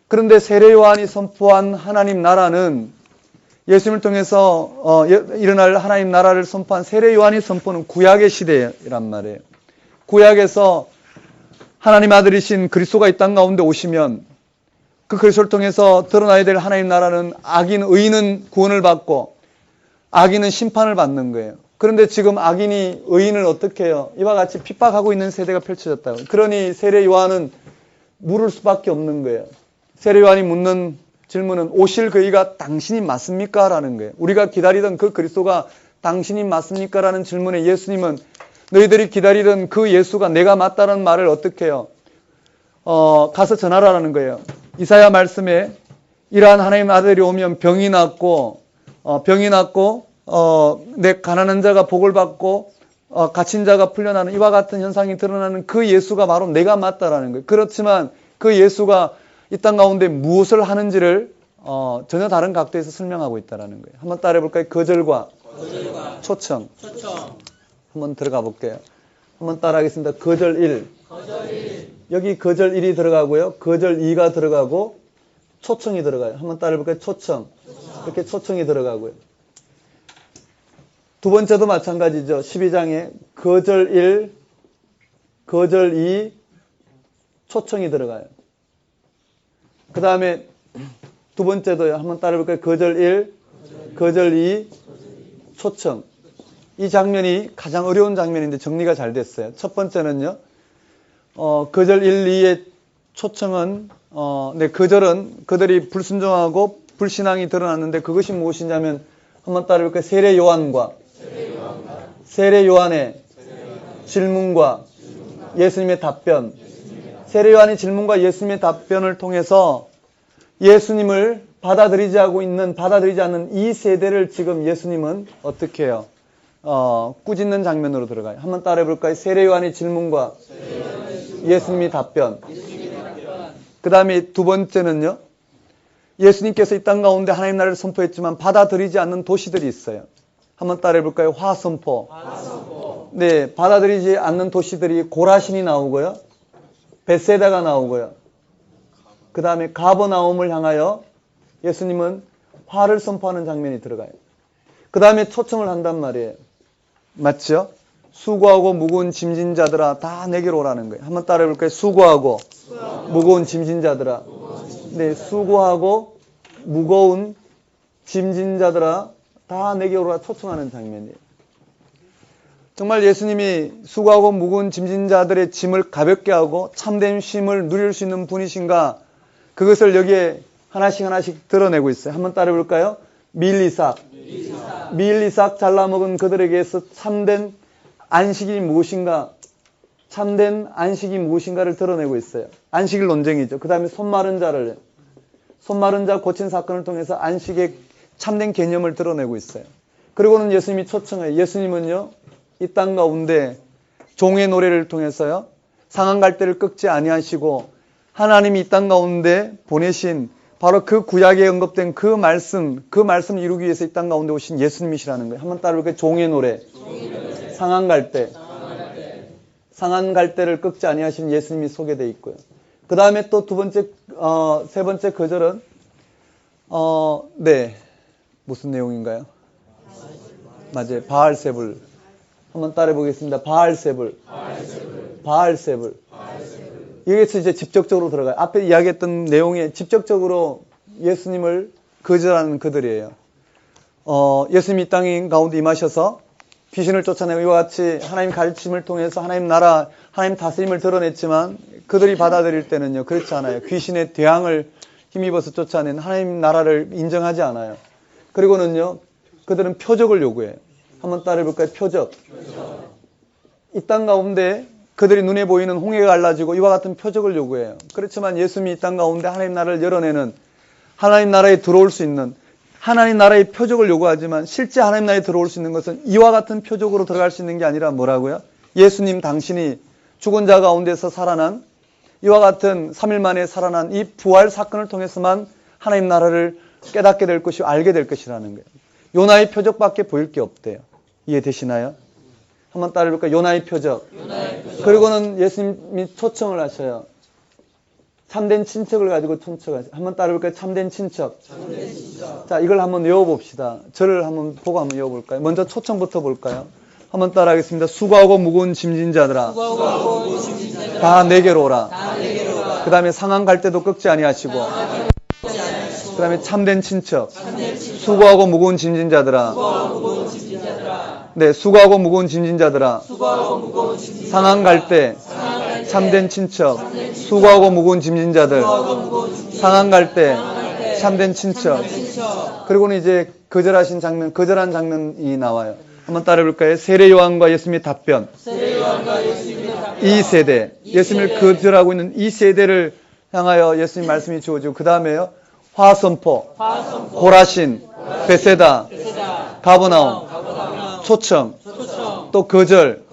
그런데 세례 요한이 선포한 하나님 나라는 예수님을 통해서 일어날 하나님 나라를 선포한 세례 요한이 선포는 구약의 시대란 말이에요. 구약에서 하나님 아들이신 그리스도가 이 땅 가운데 오시면 그 그리스도를 통해서 드러나야 될 하나님 나라는 의인은 구원을 받고 악인은 심판을 받는 거예요. 그런데 지금 악인이 의인을 어떻게 해요? 이와 같이 핍박하고 있는 세대가 펼쳐졌다고. 그러니 세례 요한은 물을 수밖에 없는 거예요. 세례 요한이 묻는 질문은 오실 그이가 당신이 맞습니까? 라는 거예요. 우리가 기다리던 그 그리스도가 당신이 맞습니까? 라는 질문에 예수님은 너희들이 기다리던 그 예수가 내가 맞다는 말을 어떻게 해요? 가서 전하라는 거예요. 이사야 말씀에 이러한 하나님 아들이 오면 병이 낫고 내 가난한 자가 복을 받고 갇힌 자가 풀려나는 이와 같은 현상이 드러나는 그 예수가 바로 내가 맞다라는 거예요. 그렇지만 그 예수가 이 땅 가운데 무엇을 하는지를 전혀 다른 각도에서 설명하고 있다는 거예요. 한번 따라해 볼까요? 거절과 초청. 한번 들어가 볼게요. 한번 따라하겠습니다. 거절 1. 여기 거절 1이 들어가고요. 거절 2가 들어가고 초청이 들어가요. 한번 따라해 볼까요? 초청. 이렇게 초청이 들어가고요. 두 번째도 마찬가지죠. 12장에 거절 1, 거절 2, 초청이 들어가요. 그 다음에 두 번째도요. 한번 따라해 볼까요? 거절 1, 거절 2, 초청. 이 장면이 가장 어려운 장면인데 정리가 잘 됐어요. 첫 번째는요. 거절 1, 2의 초청은 거절은 그들이 불순종하고 불신앙이 드러났는데 그것이 무엇이냐면 한번 따라볼까요? 세례 요한과 세례 요한의 질문과 예수님의 답변. 세례 요한의 질문과 예수님의 답변을 통해서 예수님을 받아들이지 않는 이 세대를 지금 예수님은 어떻게 해요? 꾸짖는 장면으로 들어가요. 한번 따라해 볼까요? 세례 요한의 질문과 예수님의 답변. 그 다음에 두 번째는요. 예수님께서 이 땅 가운데 하나님 나라를 선포했지만 받아들이지 않는 도시들이 있어요. 한번 따라해 볼까요? 화선포. 네, 받아들이지 않는 도시들이 고라신이 나오고요. 벳세다가 나오고요. 그 다음에 가버나움을 향하여 예수님은 화를 선포하는 장면이 들어가요. 그 다음에 초청을 한단 말이에요. 맞죠? 수고하고 무거운 짐진 자들아 다 내게로 오라는 거예요. 한번 따라해 볼까요? 수고하고 무거운 짐진 자들아. 네, 수고하고 무거운 짐진 자들아 다 내게로 오라 초청하는 장면이에요. 정말 예수님이 수고하고 무거운 짐진 자들의 짐을 가볍게 하고 참된 쉼을 누릴 수 있는 분이신가? 그것을 여기에 하나씩 드러내고 있어요. 한번 따라해 볼까요? 밀리삭 잘라먹은 그들에게서 참된 안식이 무엇인가? 참된 안식이 무엇인가를 드러내고 있어요. 안식일 논쟁이죠. 그 다음에 손마른 자 고친 사건을 통해서 안식의 참된 개념을 드러내고 있어요. 그리고는 예수님이 초청해요. 예수님은요, 이 땅 가운데 종의 노래를 통해서요, 상한 갈대를 꺾지 아니하시고 하나님이 이 땅 가운데 보내신 바로 그 구약에 언급된 그 말씀을 이루기 위해서 이 땅 가운데 오신 예수님이시라는 거예요. 한번 따라볼까요? 종의 노래. 상한 갈대를 꺾지 아니하시는 예수님이 소개되어 있고요. 그 다음에 또 세 번째 거절은, 무슨 내용인가요? 맞아요. 바알세불. 한번 따라해 보겠습니다. 바알세불. 여기서 이제 직접적으로 들어가요. 앞에 이야기했던 내용에 직접적으로 예수님을 거절하는 그들이에요. 예수님이 이 땅 가운데 임하셔서 귀신을 쫓아내고 이와 같이 하나님 가르침을 통해서 하나님 나라, 하나님 다스림을 드러냈지만 그들이 받아들일 때는요, 그렇지 않아요. 귀신의 대항을 힘입어서 쫓아낸 하나님 나라를 인정하지 않아요. 그리고는요, 그들은 표적을 요구해요. 한번 따라해 볼까요? 표적. 이 땅 가운데 그들이 눈에 보이는 홍해가 갈라지고 이와 같은 표적을 요구해요. 그렇지만 예수님이 이 땅 가운데 하나님 나라를 열어내는, 하나님 나라에 들어올 수 있는, 하나님 나라의 표적을 요구하지만 실제 하나님 나라에 들어올 수 있는 것은 이와 같은 표적으로 들어갈 수 있는 게 아니라 뭐라고요? 예수님 당신이 죽은 자 가운데서 살아난, 이와 같은 3일 만에 살아난 이 부활 사건을 통해서만 하나님 나라를 깨닫게 될 것이고 알게 될 것이라는 거예요. 요나의 표적밖에 보일 게 없대요. 이해되시나요? 한번 따라해볼까요? 요나의 표적. 그리고는 예수님이 초청을 하셔요. 참된 친척을 가지고 초청하셔요. 한번 따라해볼까요? 참된 친척. 자, 이걸 한번 외워봅시다. 저를 한번 보고 한번 외워볼까요? 먼저 초청부터 볼까요? 한번 따라하겠습니다. 수고하고 무거운 짐진 자들아. 다 내게로 오라. 그 다음에 상한 갈대도 꺾지 아니하시고. 그 다음에 참된 친척. 수고하고 무거운 짐진 자들아. 네, 수고하고 무거운 짐진 자들아. 상한 갈대. 참된 친척. 수고하고 무거운 짐진 자들. 상한 갈대. 참된 친척. 그리고는 이제 거절한 장면이 나와요. 한번 따라해볼까요? 세례 요한과 예수님의 답변. 이 세대. 예수님을 거절하고 있는 이 세대를 향하여 예수님 말씀이 주어지고, 그 다음에요. 화선포, 고라신, 벳세다, 가버나움, 초청, 또 거절.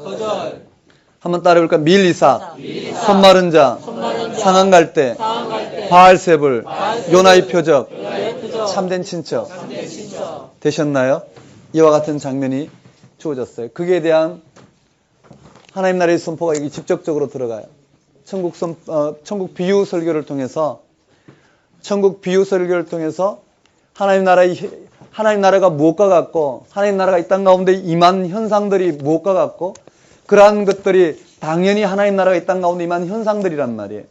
한번 따라해볼까요? 밀리삭, 손마른 자, 상한 갈대, 바알세불, 요나의 표적, 참된 친척. 되셨나요? 이와 같은 장면이 주어졌어요. 거기에 대한 하나님 나라의 선포가 여기 직접적으로 들어가요. 천국 비유 설교를 통해서 하나님 나라가 무엇과 같고, 하나님 나라가 이 땅 가운데 임한 현상들이 무엇과 같고, 그러한 것들이 당연히 하나님 나라가 이 땅 가운데 임한 현상들이란 말이에요.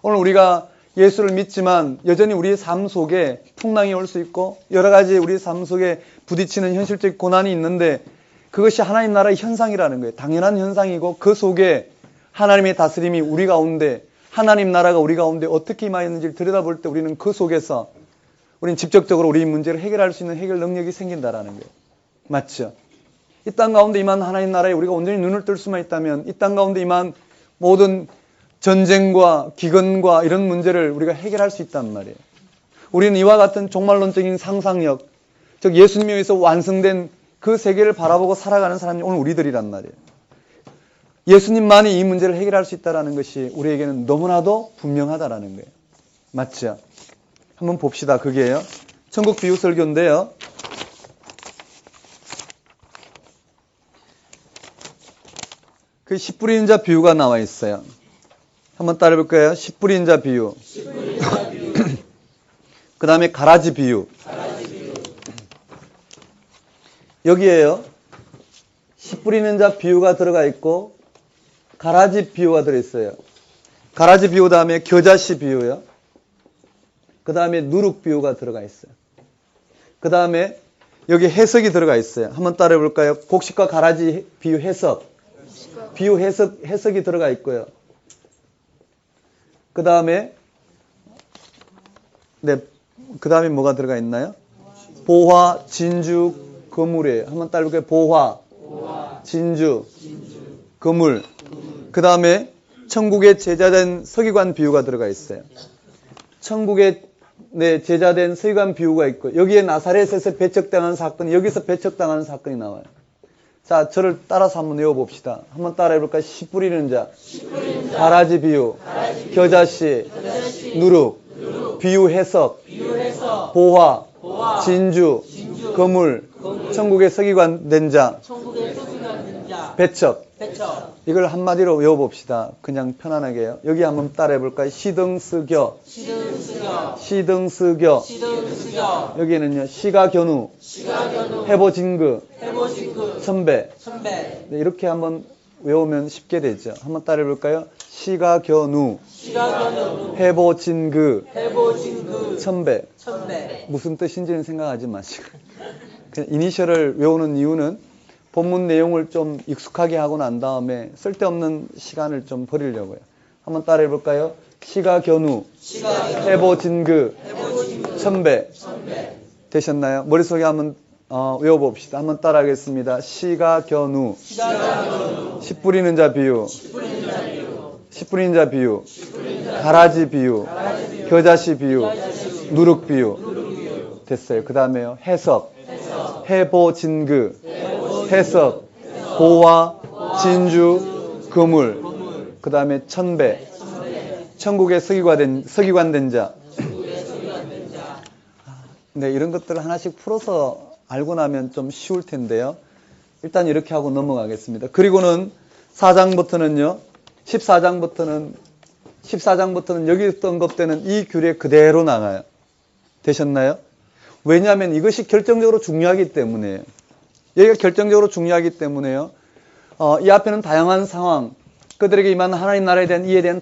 오늘 우리가 예수를 믿지만 여전히 우리의 삶 속에 풍랑이 올 수 있고, 여러 가지 우리 삶 속에 부딪히는 현실적 고난이 있는데, 그것이 하나님 나라의 현상이라는 거예요. 당연한 현상이고, 그 속에 하나님의 다스림이 우리 가운데, 하나님 나라가 우리 가운데 어떻게 임하였는지를 들여다볼 때 우리는 그 속에서 우리는 직접적으로 우리 문제를 해결할 수 있는 해결 능력이 생긴다라는 거예요. 맞죠? 이 땅 가운데 임한 하나님 나라에 우리가 온전히 눈을 뜰 수만 있다면, 이 땅 가운데 임한 모든 전쟁과 기근과 이런 문제를 우리가 해결할 수 있단 말이에요. 우리는 이와 같은 종말론적인 상상력, 즉 예수님에 의해서 완성된 그 세계를 바라보고 살아가는 사람이 오늘 우리들이란 말이에요. 예수님만이 이 문제를 해결할 수 있다는 것이 우리에게는 너무나도 분명하다라는 거예요. 맞죠? 한번 봅시다. 그게요. 천국 비유 설교인데요. 그 씨 뿌리는 자 비유가 나와 있어요. 한번 따라해볼까요? 씨 뿌리는 자 비유. 그 다음에 가라지 비유. 여기에요. 씨 뿌리는 자 비유가 들어가 있고 가라지 비유가 들어있어요. 가라지 비유 다음에 겨자씨 비유요. 그 다음에 누룩 비유가 들어가 있어요. 그 다음에 여기 해석이 들어가 있어요. 한번 따라해볼까요? 곡식과 가라지 비유 해석. 비유 해석이 들어가 있고요. 그 다음에 그 다음에 뭐가 들어가 있나요? 보화, 진주, 거물이에요. 한번 따라해볼까요? 보화, 진주, 거물. 그 다음에 천국의 제자된 서기관 비유가 들어가 있어요. 천국의 제자된 서기관 비유가 있고, 여기에 나사렛에서 배척당한 사건이, 여기서 배척당하는 사건이 나와요. 자, 저를 따라서 한번 외워봅시다. 한번 따라해볼까요? 씨 뿌리는 자, 가라지 비유, 겨자씨, 누룩, 비유 해석, 보화, 진주, 거물, 천국의 서기관 된 자, 배척. 이걸 한마디로 외워봅시다. 그냥 편안하게요. 여기 한번 따라해볼까요? 시등스교. 여기는요, 시가견우, 해보진그, 선배. 네, 이렇게 한번 외우면 쉽게 되죠. 한번 따라해볼까요? 시가견우, 해보진그, 선배. 무슨 뜻인지는 생각하지 마시고. 그냥 이니셜을 외우는 이유는 본문 내용을 좀 익숙하게 하고 난 다음에 쓸데없는 시간을 좀 버리려고요. 한번 따라해 볼까요? 시가견우, 해보진그, 선배. 되셨나요? 머릿속에 한번 외워봅시다. 한번 따라하겠습니다. 시가견우, 씨 뿌리는 자 비유, 가라지 비유, 겨자씨 비유, 누룩 비유. 됐어요. 그 다음에요. 해석, 해보진그, 해석, 보화, 진주, 거물. 그 다음에 천배, 천국의 서기관 된 자. 네, 이런 것들을 하나씩 풀어서 알고 나면 좀 쉬울 텐데요. 일단 이렇게 하고 넘어가겠습니다. 그리고는 4장부터는요, 14장부터는 여기 언급되는 이 규례 그대로 나가요. 되셨나요? 왜냐하면 이것이 결정적으로 중요하기 때문에요. 여기가 결정적으로 중요하기 때문에요. 이 앞에는 다양한 상황, 그들에게 임한 하나님 나라에 대한 이해에 대한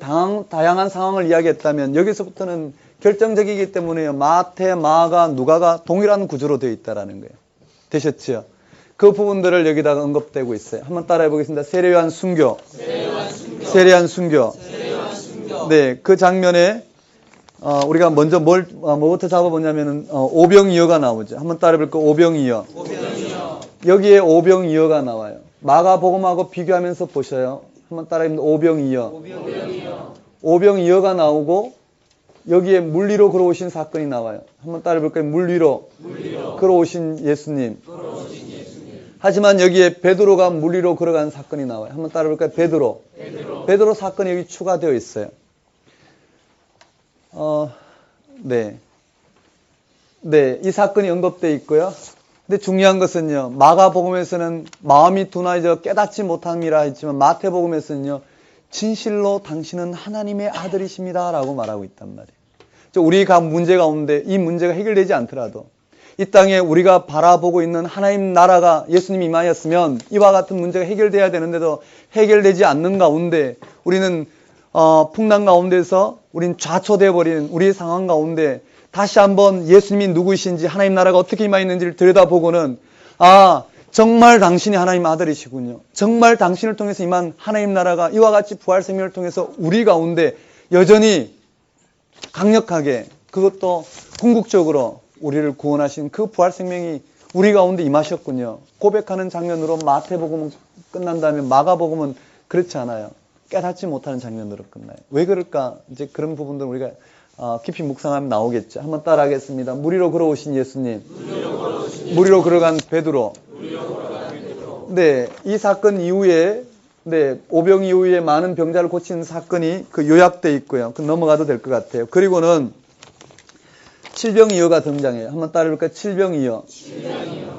다양한 상황을 이야기했다면 여기서부터는 결정적이기 때문에요. 마태, 마가, 누가가 동일한 구조로 되어 있다는 거예요. 되셨죠? 그 부분들을 여기다가 언급되고 있어요. 한번 따라해 보겠습니다. 세례요한 순교. 네, 그 장면에 우리가 먼저 뭐부터 잡아보냐면은 오병이어가 나오죠. 한번 따라해 볼까요? 오병이어. 여기에 오병이어가 나와요. 마가복음하고 비교하면서 보셔요. 한번 따라해봅니다. 오병이어가 나오고 여기에 물리로 걸어오신 사건이 나와요. 한번 따라해볼까요? 물리로 걸어오신 예수님. 하지만 여기에 베드로가 물리로 걸어간 사건이 나와요. 한번 따라해볼까요? 베드로 사건이 여기 추가되어 있어요. 네, 이 사건이 언급되어 있고요. 근데 중요한 것은요, 마가복음에서는 마음이 둔하여져 깨닫지 못함이라 했지만 마태복음에서는요, 진실로 당신은 하나님의 아들이십니다 라고 말하고 있단 말이에요. 우리가 문제 가운데 이 문제가 해결되지 않더라도 이 땅에 우리가 바라보고 있는 하나님 나라가 예수님이 임하였으면 이와 같은 문제가 해결돼야 되는데도 해결되지 않는 가운데 우리는 풍랑 가운데서 우린 좌초되어 버린 우리의 상황 가운데 다시 한번 예수님이 누구이신지 하나님 나라가 어떻게 임하였는지를 들여다보고는 정말 당신이 하나님 아들이시군요. 정말 당신을 통해서 임한 하나님 나라가 이와 같이 부활 생명을 통해서 우리 가운데 여전히 강력하게 그것도 궁극적으로 우리를 구원하신 그 부활 생명이 우리 가운데 임하셨군요. 고백하는 장면으로 마태복음은 끝난다면 마가복음은 그렇지 않아요. 깨닫지 못하는 장면으로 끝나요. 왜 그럴까? 이제 그런 부분들 우리가 깊이 묵상하면 나오겠죠. 한번 따라하겠습니다. 물 위로 걸어오신 예수님. 물 위로 걸어간 베드로. 네, 이 사건 이후에 오병 이후에 많은 병자를 고치는 사건이 요약되어 있고요. 넘어가도 될 것 같아요. 그리고는 칠병이어가 등장해요. 한번 따라해볼까요? 칠병이어.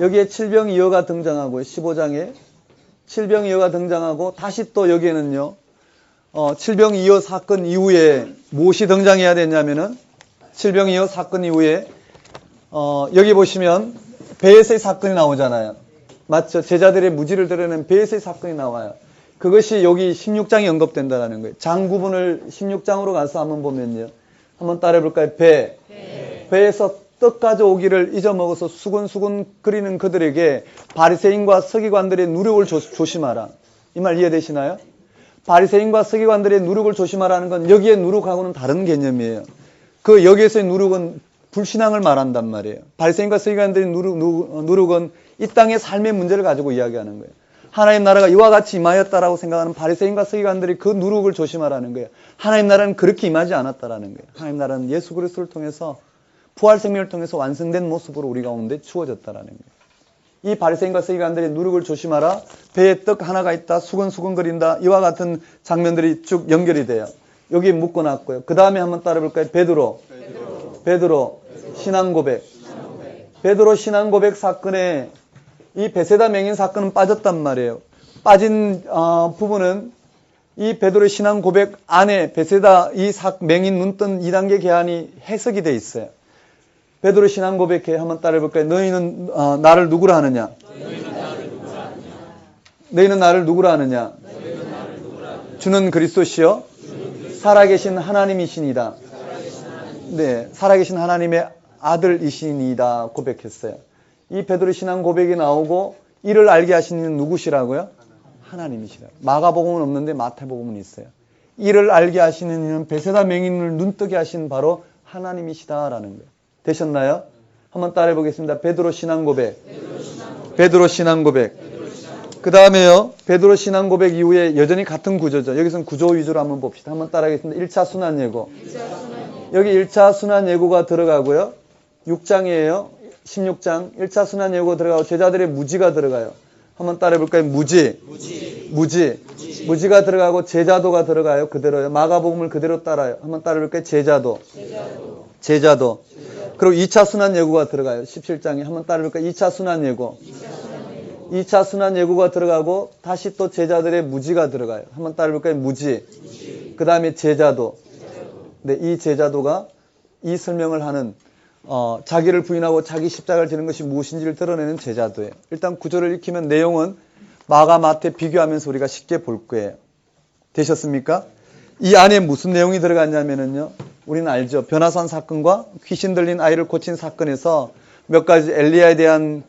여기에 칠병이어가 등장하고요. 15장에 칠병이어가 등장하고 다시 또 여기에는요. 칠병이어 사건 이후에 무엇이 등장해야 되냐면은 칠병이어 사건 이후에 여기 보시면 베에스의 사건이 나오잖아요. 맞죠? 제자들의 무지를 드러낸 베에스의 사건이 나와요. 그것이 여기 16장에 언급된다는 거예요. 장 구분을 16장으로 가서 한번 보면요. 한번 따라해볼까요? 배에서 떡 가져오기를 잊어먹어서 수근수근 거리는 그들에게 바리새인과 서기관들의 누룩을 조심하라. 이 말 이해되시나요? 바리새인과 서기관들의 누룩을 조심하라는 건 여기에 누룩하고는 다른 개념이에요. 여기에서의 누룩은 불신앙을 말한단 말이에요. 바리새인과 서기관들의 누룩은 이 땅의 삶의 문제를 가지고 이야기하는 거예요. 하나님 나라가 이와 같이 임하였다라고 생각하는 바리새인과 서기관들이 그 누룩을 조심하라는 거예요. 하나님 나라는 그렇게 임하지 않았다라는 거예요. 하나님 나라는 예수 그리스도를 통해서 부활 생명을 통해서 완성된 모습으로 우리 가운데 주어졌다라는 거예요. 이 바리새인과 서기관들의 누룩을 조심하라. 배에 떡 하나가 있다. 수근수근거린다. 이와 같은 장면들이 쭉 연결이 돼요. 여기에 묶어놨고요. 그 다음에 한번 따라볼까요? 베드로 신앙 고백. 베드로 신앙 고백 사건에 이 베세다 맹인 사건은 빠졌단 말이에요. 빠진 부분은 이 베드로의 신앙 고백 안에 베세다 이 맹인 눈뜬 2단계 계한이 해석이 돼 있어요. 베드로 신앙 고백해 한번 따라해볼까요? 너희는 나를 누구라 하느냐? 너희는 나를 누구라 하느냐? 주는 그리스도시요 살아계신 하나님이시니다. 네, 살아계신 하나님의 아들이시니다 고백했어요. 이 베드로 신앙 고백이 나오고 이를 알게 하신 이는 누구시라고요? 하나님이시라. 마가복음은 없는데 마태복음은 있어요. 이를 알게 하시는 이는 베세다 맹인을 눈뜨게 하신 바로 하나님이시다라는 거예요. 되셨나요? 한번 따라해 보겠습니다. 베드로 신앙 고백. 베드로 신앙 고백. 그 다음에요. 베드로 신앙 고백 이후에 여전히 같은 구조죠. 여기서는 구조 위주로 한번 봅시다. 한번 따라하겠습니다. 1차 순환 예고. 여기 1차 순환 예고가 들어가고요. 6장이에요. 16장 1차 순환 예고 들어가고 제자들의 무지가 들어가요. 한번 따라해 볼까요? 무지가 들어가고 제자도가 들어가요. 그대로요. 마가복음을 그대로 따라요. 한번 따라해 볼까요? 제자도. 그리고 2차 순환 예고가 들어가요. 17장에 한번 따라해 볼까요? 2차 순환 예고. 2차 순환 예고가 들어가고 다시 또 제자들의 무지가 들어가요. 한번 따라해 볼까요? 무지. 그 다음에 제자도. 네, 이 제자도가 이 설명을 하는 자기를 부인하고 자기 십자가를 지는 것이 무엇인지를 드러내는 제자도예요. 일단 구조를 익히면 내용은 마가, 마태 비교하면서 우리가 쉽게 볼 거예요. 되셨습니까? 이 안에 무슨 내용이 들어갔냐면요. 우리는 알죠. 변화산 사건과 귀신 들린 아이를 고친 사건에서 몇 가지 엘리야에 대한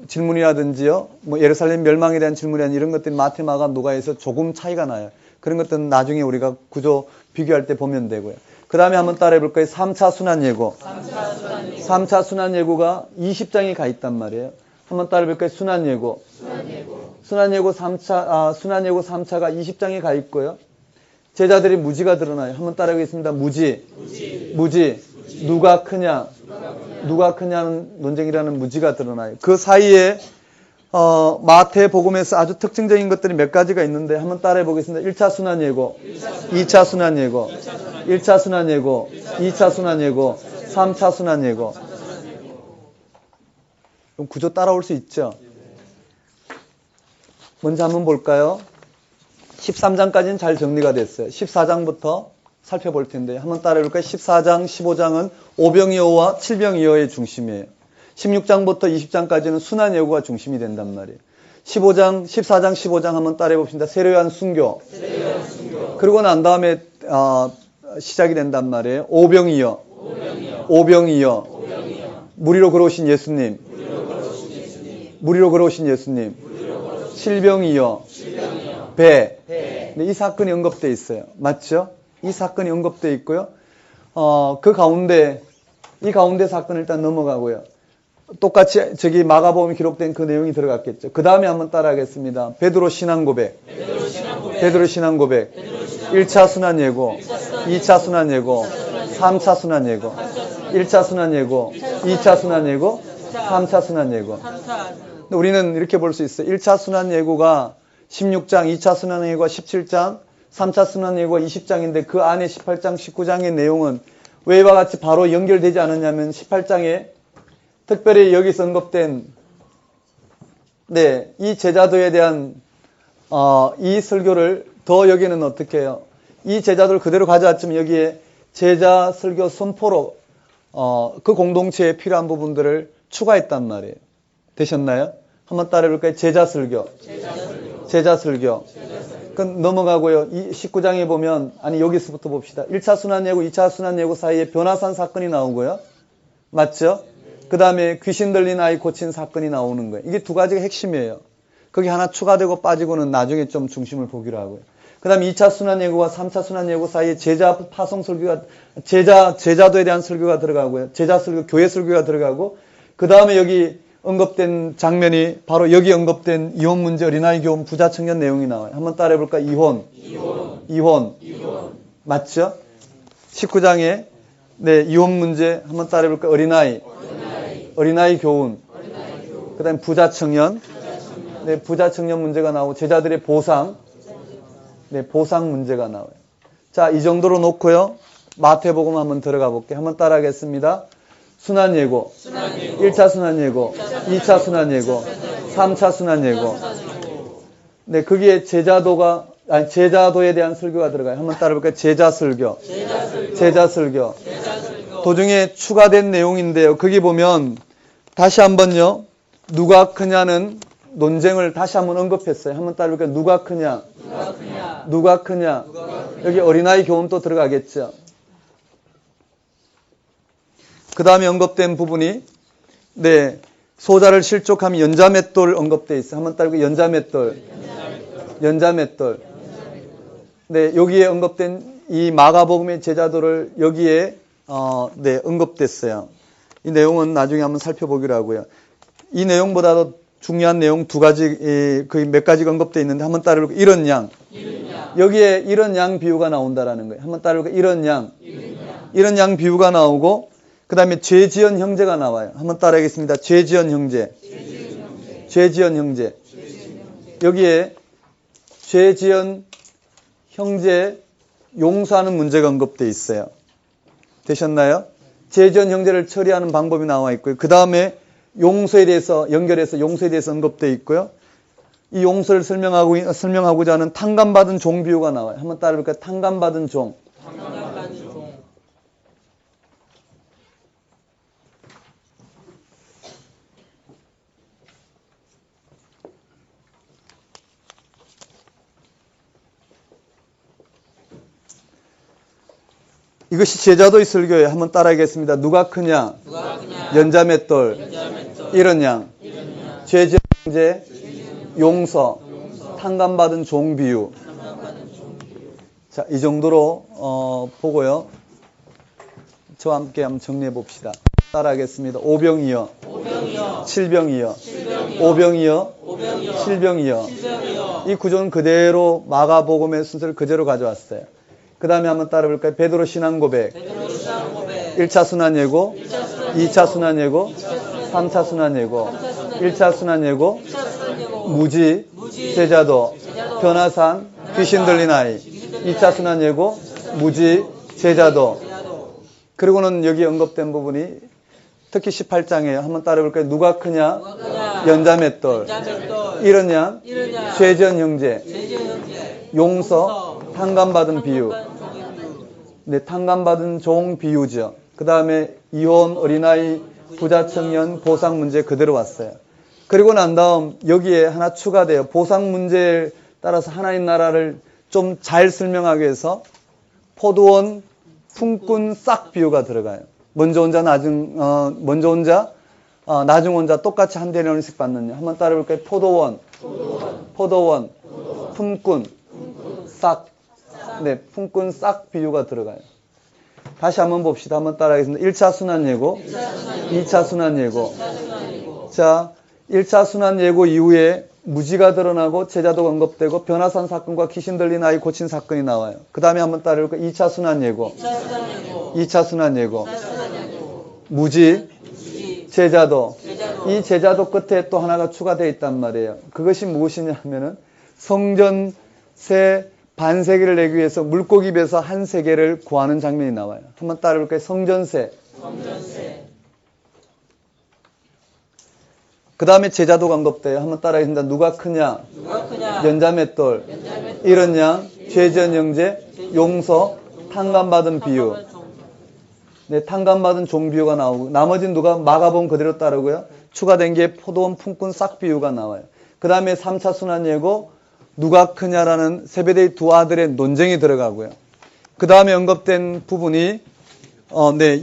질문이라든지요. 예루살렘 멸망에 대한 질문이라든지 이런 것들이 마태, 마가, 누가에서 조금 차이가 나요. 그런 것들은 나중에 우리가 구조 비교할 때 보면 되고요. 그 다음에 한번 따라해 볼까요? 3차 순환 예고. 3차 순환 예고가 20장에 가 있단 말이에요. 한번 따라해 볼까요? 순환 예고. 순환 예고 3차가 20장에 가 있고요. 제자들이 무지가 드러나요. 한번 따라해 보겠습니다. 무지. 누가 크냐는 논쟁이라는 무지가 드러나요. 그 사이에 마태복음에서 아주 특징적인 것들이 몇 가지가 있는데 한번 따라해 보겠습니다. 1차 순환 예고, 2차 순환 예고, 1차 순환 예고, 2차 순환 예고, 3차 순환 예고. 그럼 구조 따라올 수 있죠? 먼저 한번 볼까요? 13장까지는 잘 정리가 됐어요. 14장부터 살펴볼 텐데 한번 따라해볼까요? 14장, 15장은 오병이어와 칠병이어의 중심이에요. 16장부터 20장까지는 순환 예고가 중심이 된단 말이에요. 14장, 15장 한번 따라해봅시다. 세례요한 순교. 그러고 난 다음에 시작이 된단 말이에요. 오병이어. 무리로 걸어오신 예수님. 무리로 걸어오신 예수님. 칠병이어. 배. 근데 이 사건이 언급되어 있어요. 맞죠? 이 사건이 언급되어 있고요. 이 가운데 사건을 일단 넘어가고요. 똑같이 저기 마가복음에 기록된 그 내용이 들어갔겠죠. 그 다음에 한번 따라하겠습니다. 베드로 신앙 고백. 1차 순환 예고, 2차 순환 예고, 3차 순환 예고, 1차 순환 예고, 2차 순환 예고, 3차 순환 예고. 우리는 이렇게 볼 수 있어요. 1차 순환 예고가 16장, 2차 순환 예고가 17장, 3차 순환 예고가 20장인데 그 안에 18장, 19장의 내용은 왜 이와 같이 바로 연결되지 않았냐면 18장에 특별히 여기서 언급된 이 제자도에 대한 이 설교를 더 여기는 어떻게 해요? 이 제자도를 그대로 가져왔지만 여기에 제자 설교 선포로 그 공동체에 필요한 부분들을 추가했단 말이에요. 되셨나요? 한번 따라해볼까요? 제자 설교. 그럼 넘어가고요. 이 19장에 보면 여기서부터 봅시다. 1차 순환 예고, 2차 순환 예고 사이에 변화산 사건이 나오고요. 맞죠? 그 다음에 귀신 들린 아이 고친 사건이 나오는 거예요. 이게 두 가지가 핵심이에요. 거기 하나 추가되고 빠지고는 나중에 좀 중심을 보기로 하고요. 그 다음에 2차 순환 예고와 3차 순환 예고 사이에 제자 파송 설교가, 제자도에 대한 설교가 들어가고요. 제자 설교, 교회 설교가 들어가고, 그 다음에 여기 언급된 장면이 바로 여기 언급된 이혼 문제, 어린아이 교훈, 부자 청년 내용이 나와요. 한번 따라해볼까? 이혼. 맞죠? 19장에 이혼 문제 한번 따라해볼까? 어린아이 교훈. 그 다음에 부자 청년. 부자 청년 문제가 나오고 제자들의 보상. 보상 문제가 나와요. 자, 이 정도로 놓고요. 마태복음 한번 들어가 볼게요. 한번 따라하겠습니다. 순환 예고. 1차 순환 예고. 2차 순환 예고. 3차 순환 예고. 거기에 제자도에 대한 설교가 들어가요. 한번 따라볼까요? 제자 설교. 도중에 추가된 내용인데요. 거기 보면 다시 한번요. 누가 크냐는 논쟁을 다시 한번 언급했어요. 한번 따라볼까요? 누가 크냐? 여기 어린아이 교훈 또 들어가겠죠. 그 다음에 언급된 부분이 소자를 실족하면 연자맷돌 언급되어 있어요. 한번 따라볼까요? 연자맷돌. 여기에 언급된 이 마가복음의 제자도를 여기에 언급됐어요. 이 내용은 나중에 한번 살펴보기로 하고요. 이 내용보다도 중요한 내용 두 가지, 거의 몇 가지가 언급되어 있는데 한번 따라볼까요? 이런 양. 여기에 이런 양 비유가 나온다라는 거예요. 한번 따라볼까요? 이런 양 비유가 나오고 그 다음에 죄지은 형제가 나와요. 한번 따라하겠습니다. 죄지은 형제. 여기에 죄지은 형제 용서하는 문제가 언급되어 있어요. 되셨나요? 죄지은 형제를 처리하는 방법이 나와 있고요. 그 다음에 용서에 대해서 연결해서 용서에 대해서 언급되어 있고요. 이 용서를 설명하고자 하는 탕감받은 종 비유가 나와요. 한번 따라해볼까요? 탕감받은 종. 이것이 제자도의 설교예요. 한번 따라하겠습니다. 누가 크냐? 연자맷돌. 이런 양. 죄지은 형제. 용서. 탕감받은 종 비유. 자, 이 정도로 보고요. 저와 함께 한번 정리해 봅시다. 따라하겠습니다. 오병이어. 칠병이어. 오병이어. 칠병이어. 이 구조는 그대로 마가복음의 순서를 그대로 가져왔어요. 그 다음에 한번 따라볼까요? 베드로 신앙 고백. 1차 순환 예고, 2차 순환 예고, 3차 순환 예고, 1차 순환 예고, 무지, 제자도, 변화산, 귀신 들린 아이. 2차 순환 예고, 무지, 제자도. 그리고는 여기 언급된 부분이 특히 18장이에요. 한번 따라해볼까요? 누가 크냐? 누가 크냐? 연자맷돌. 연자맷돌. 이런 양. 이런 양. 죄전 형제. 죄지은 형제. 용서. 탕감받은 비유. 탕감받은 종의 비유. 네, 탕감받은 종 비유죠. 그 다음에 이혼, 어린아이, 부자 청년, 보상 문제 그대로 왔어요. 그리고 난 다음 여기에 하나 추가돼요. 보상 문제에 따라서 하나님 나라를 좀 잘 설명하기 위해서 포도원, 품꾼, 싹 비유가 들어가요. 먼저 혼자, 나중 혼자 똑같이 한 대련씩 받는 요. 한번 따라해볼까요? 포도원, 품꾼, 싹. 네, 품꾼, 싹 비유가 들어가요. 다시 한번 봅시다. 한번 따라하겠습니다. 1차 순환 예고, 2차 순환 예고. 자, 1차 순환 예고 이후에 무지가 드러나고 제자도 언급되고 변화산 사건과 귀신 들린 아이 고친 사건이 나와요. 그 다음에 한번 따라해볼까요? 2차 순환 예고, 2차 순환 예고. 무지, 제자도. 이 제자도 끝에 또 하나가 추가되어 있단 말이에요. 그것이 무엇이냐 하면은 성전세 반세계를 내기 위해서 물고기 배서 한 세계를 구하는 장면이 나와요. 한번 따라해볼까요? 성전세. 그 다음에 제자도 언급돼요. 한번 따라하겠습니다. 누가 크냐? 연자맷돌. 이런 양, 죄전 형제, 용서, 탕감받은 비유. 네, 탕감받은 종 비유가 나오고, 나머지는 누가 마가본 그대로 따르고요. 추가된 게 포도원 품꾼 싹 비유가 나와요. 그 다음에 3차 순환 예고, 누가 크냐라는 세베대의 두 아들의 논쟁이 들어가고요. 그 다음에 언급된 부분이,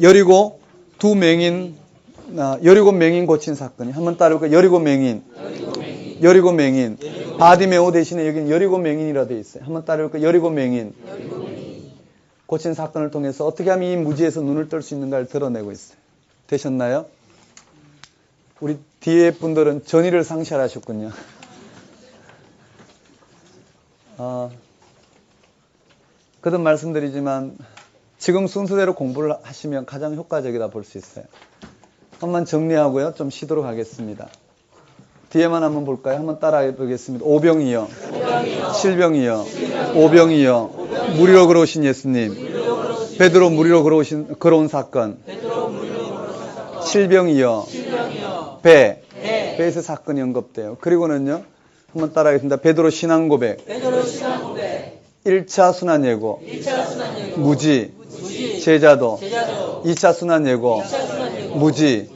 여리고 두 맹인, 여리고 맹인 고친 사건이. 한번 따르고, 여리고 맹인. 바디메오 대신에 여기는 여리고 맹인이라 되어 있어요. 한번 따르고, 여리고 맹인. 고친 사건을 통해서 어떻게 하면 이 무지에서 눈을 뜰 수 있는가를 드러내고 있어요. 되셨나요? 우리 뒤에 분들은 전의를 상실하셨군요. 거듭 말씀드리지만 지금 순서대로 공부를 하시면 가장 효과적이다 볼 수 있어요. 한번 정리하고요. 좀 쉬도록 하겠습니다. 뒤에만 한번 볼까요? 한번 따라해 보겠습니다. 오병이여, 칠병이여, 오병이여, 무리로 걸어오신 예수님, 베드로 무리로 걸어온 사건, 칠병이여, 배에서 사건이 언급돼요. 그리고는요, 한번 따라하겠습니다. 베드로 신앙 고백, 1차 순환 예고, 무지, 제자도, 2차 순환 예고, 무지,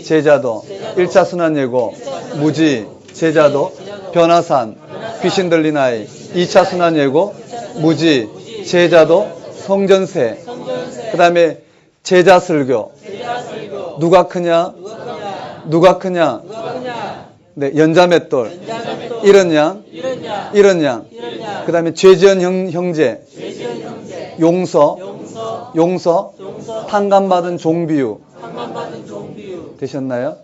제자도, 1차 순환 예고, 무지, 제자도, 변화산, 귀신 들린 아이, 2차 순환 예고, 무지, 제자도, 성전세, 그 다음에 제자 설교, 누가 크냐? 네, 연자맷돌, 이런 양, 그 다음에 죄지은 형제, 용서, 탕감받은 종비유. 되셨나요?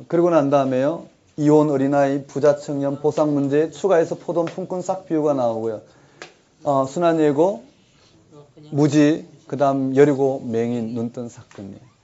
그리고 난 다음에요. 이혼, 어린아이, 부자 청년, 보상 문제, 추가해서 포도원 품꾼 싹 비유가 나오고요. 순환 예고, 무지, 그 다음 여리고 맹인 눈뜬 사건이에요.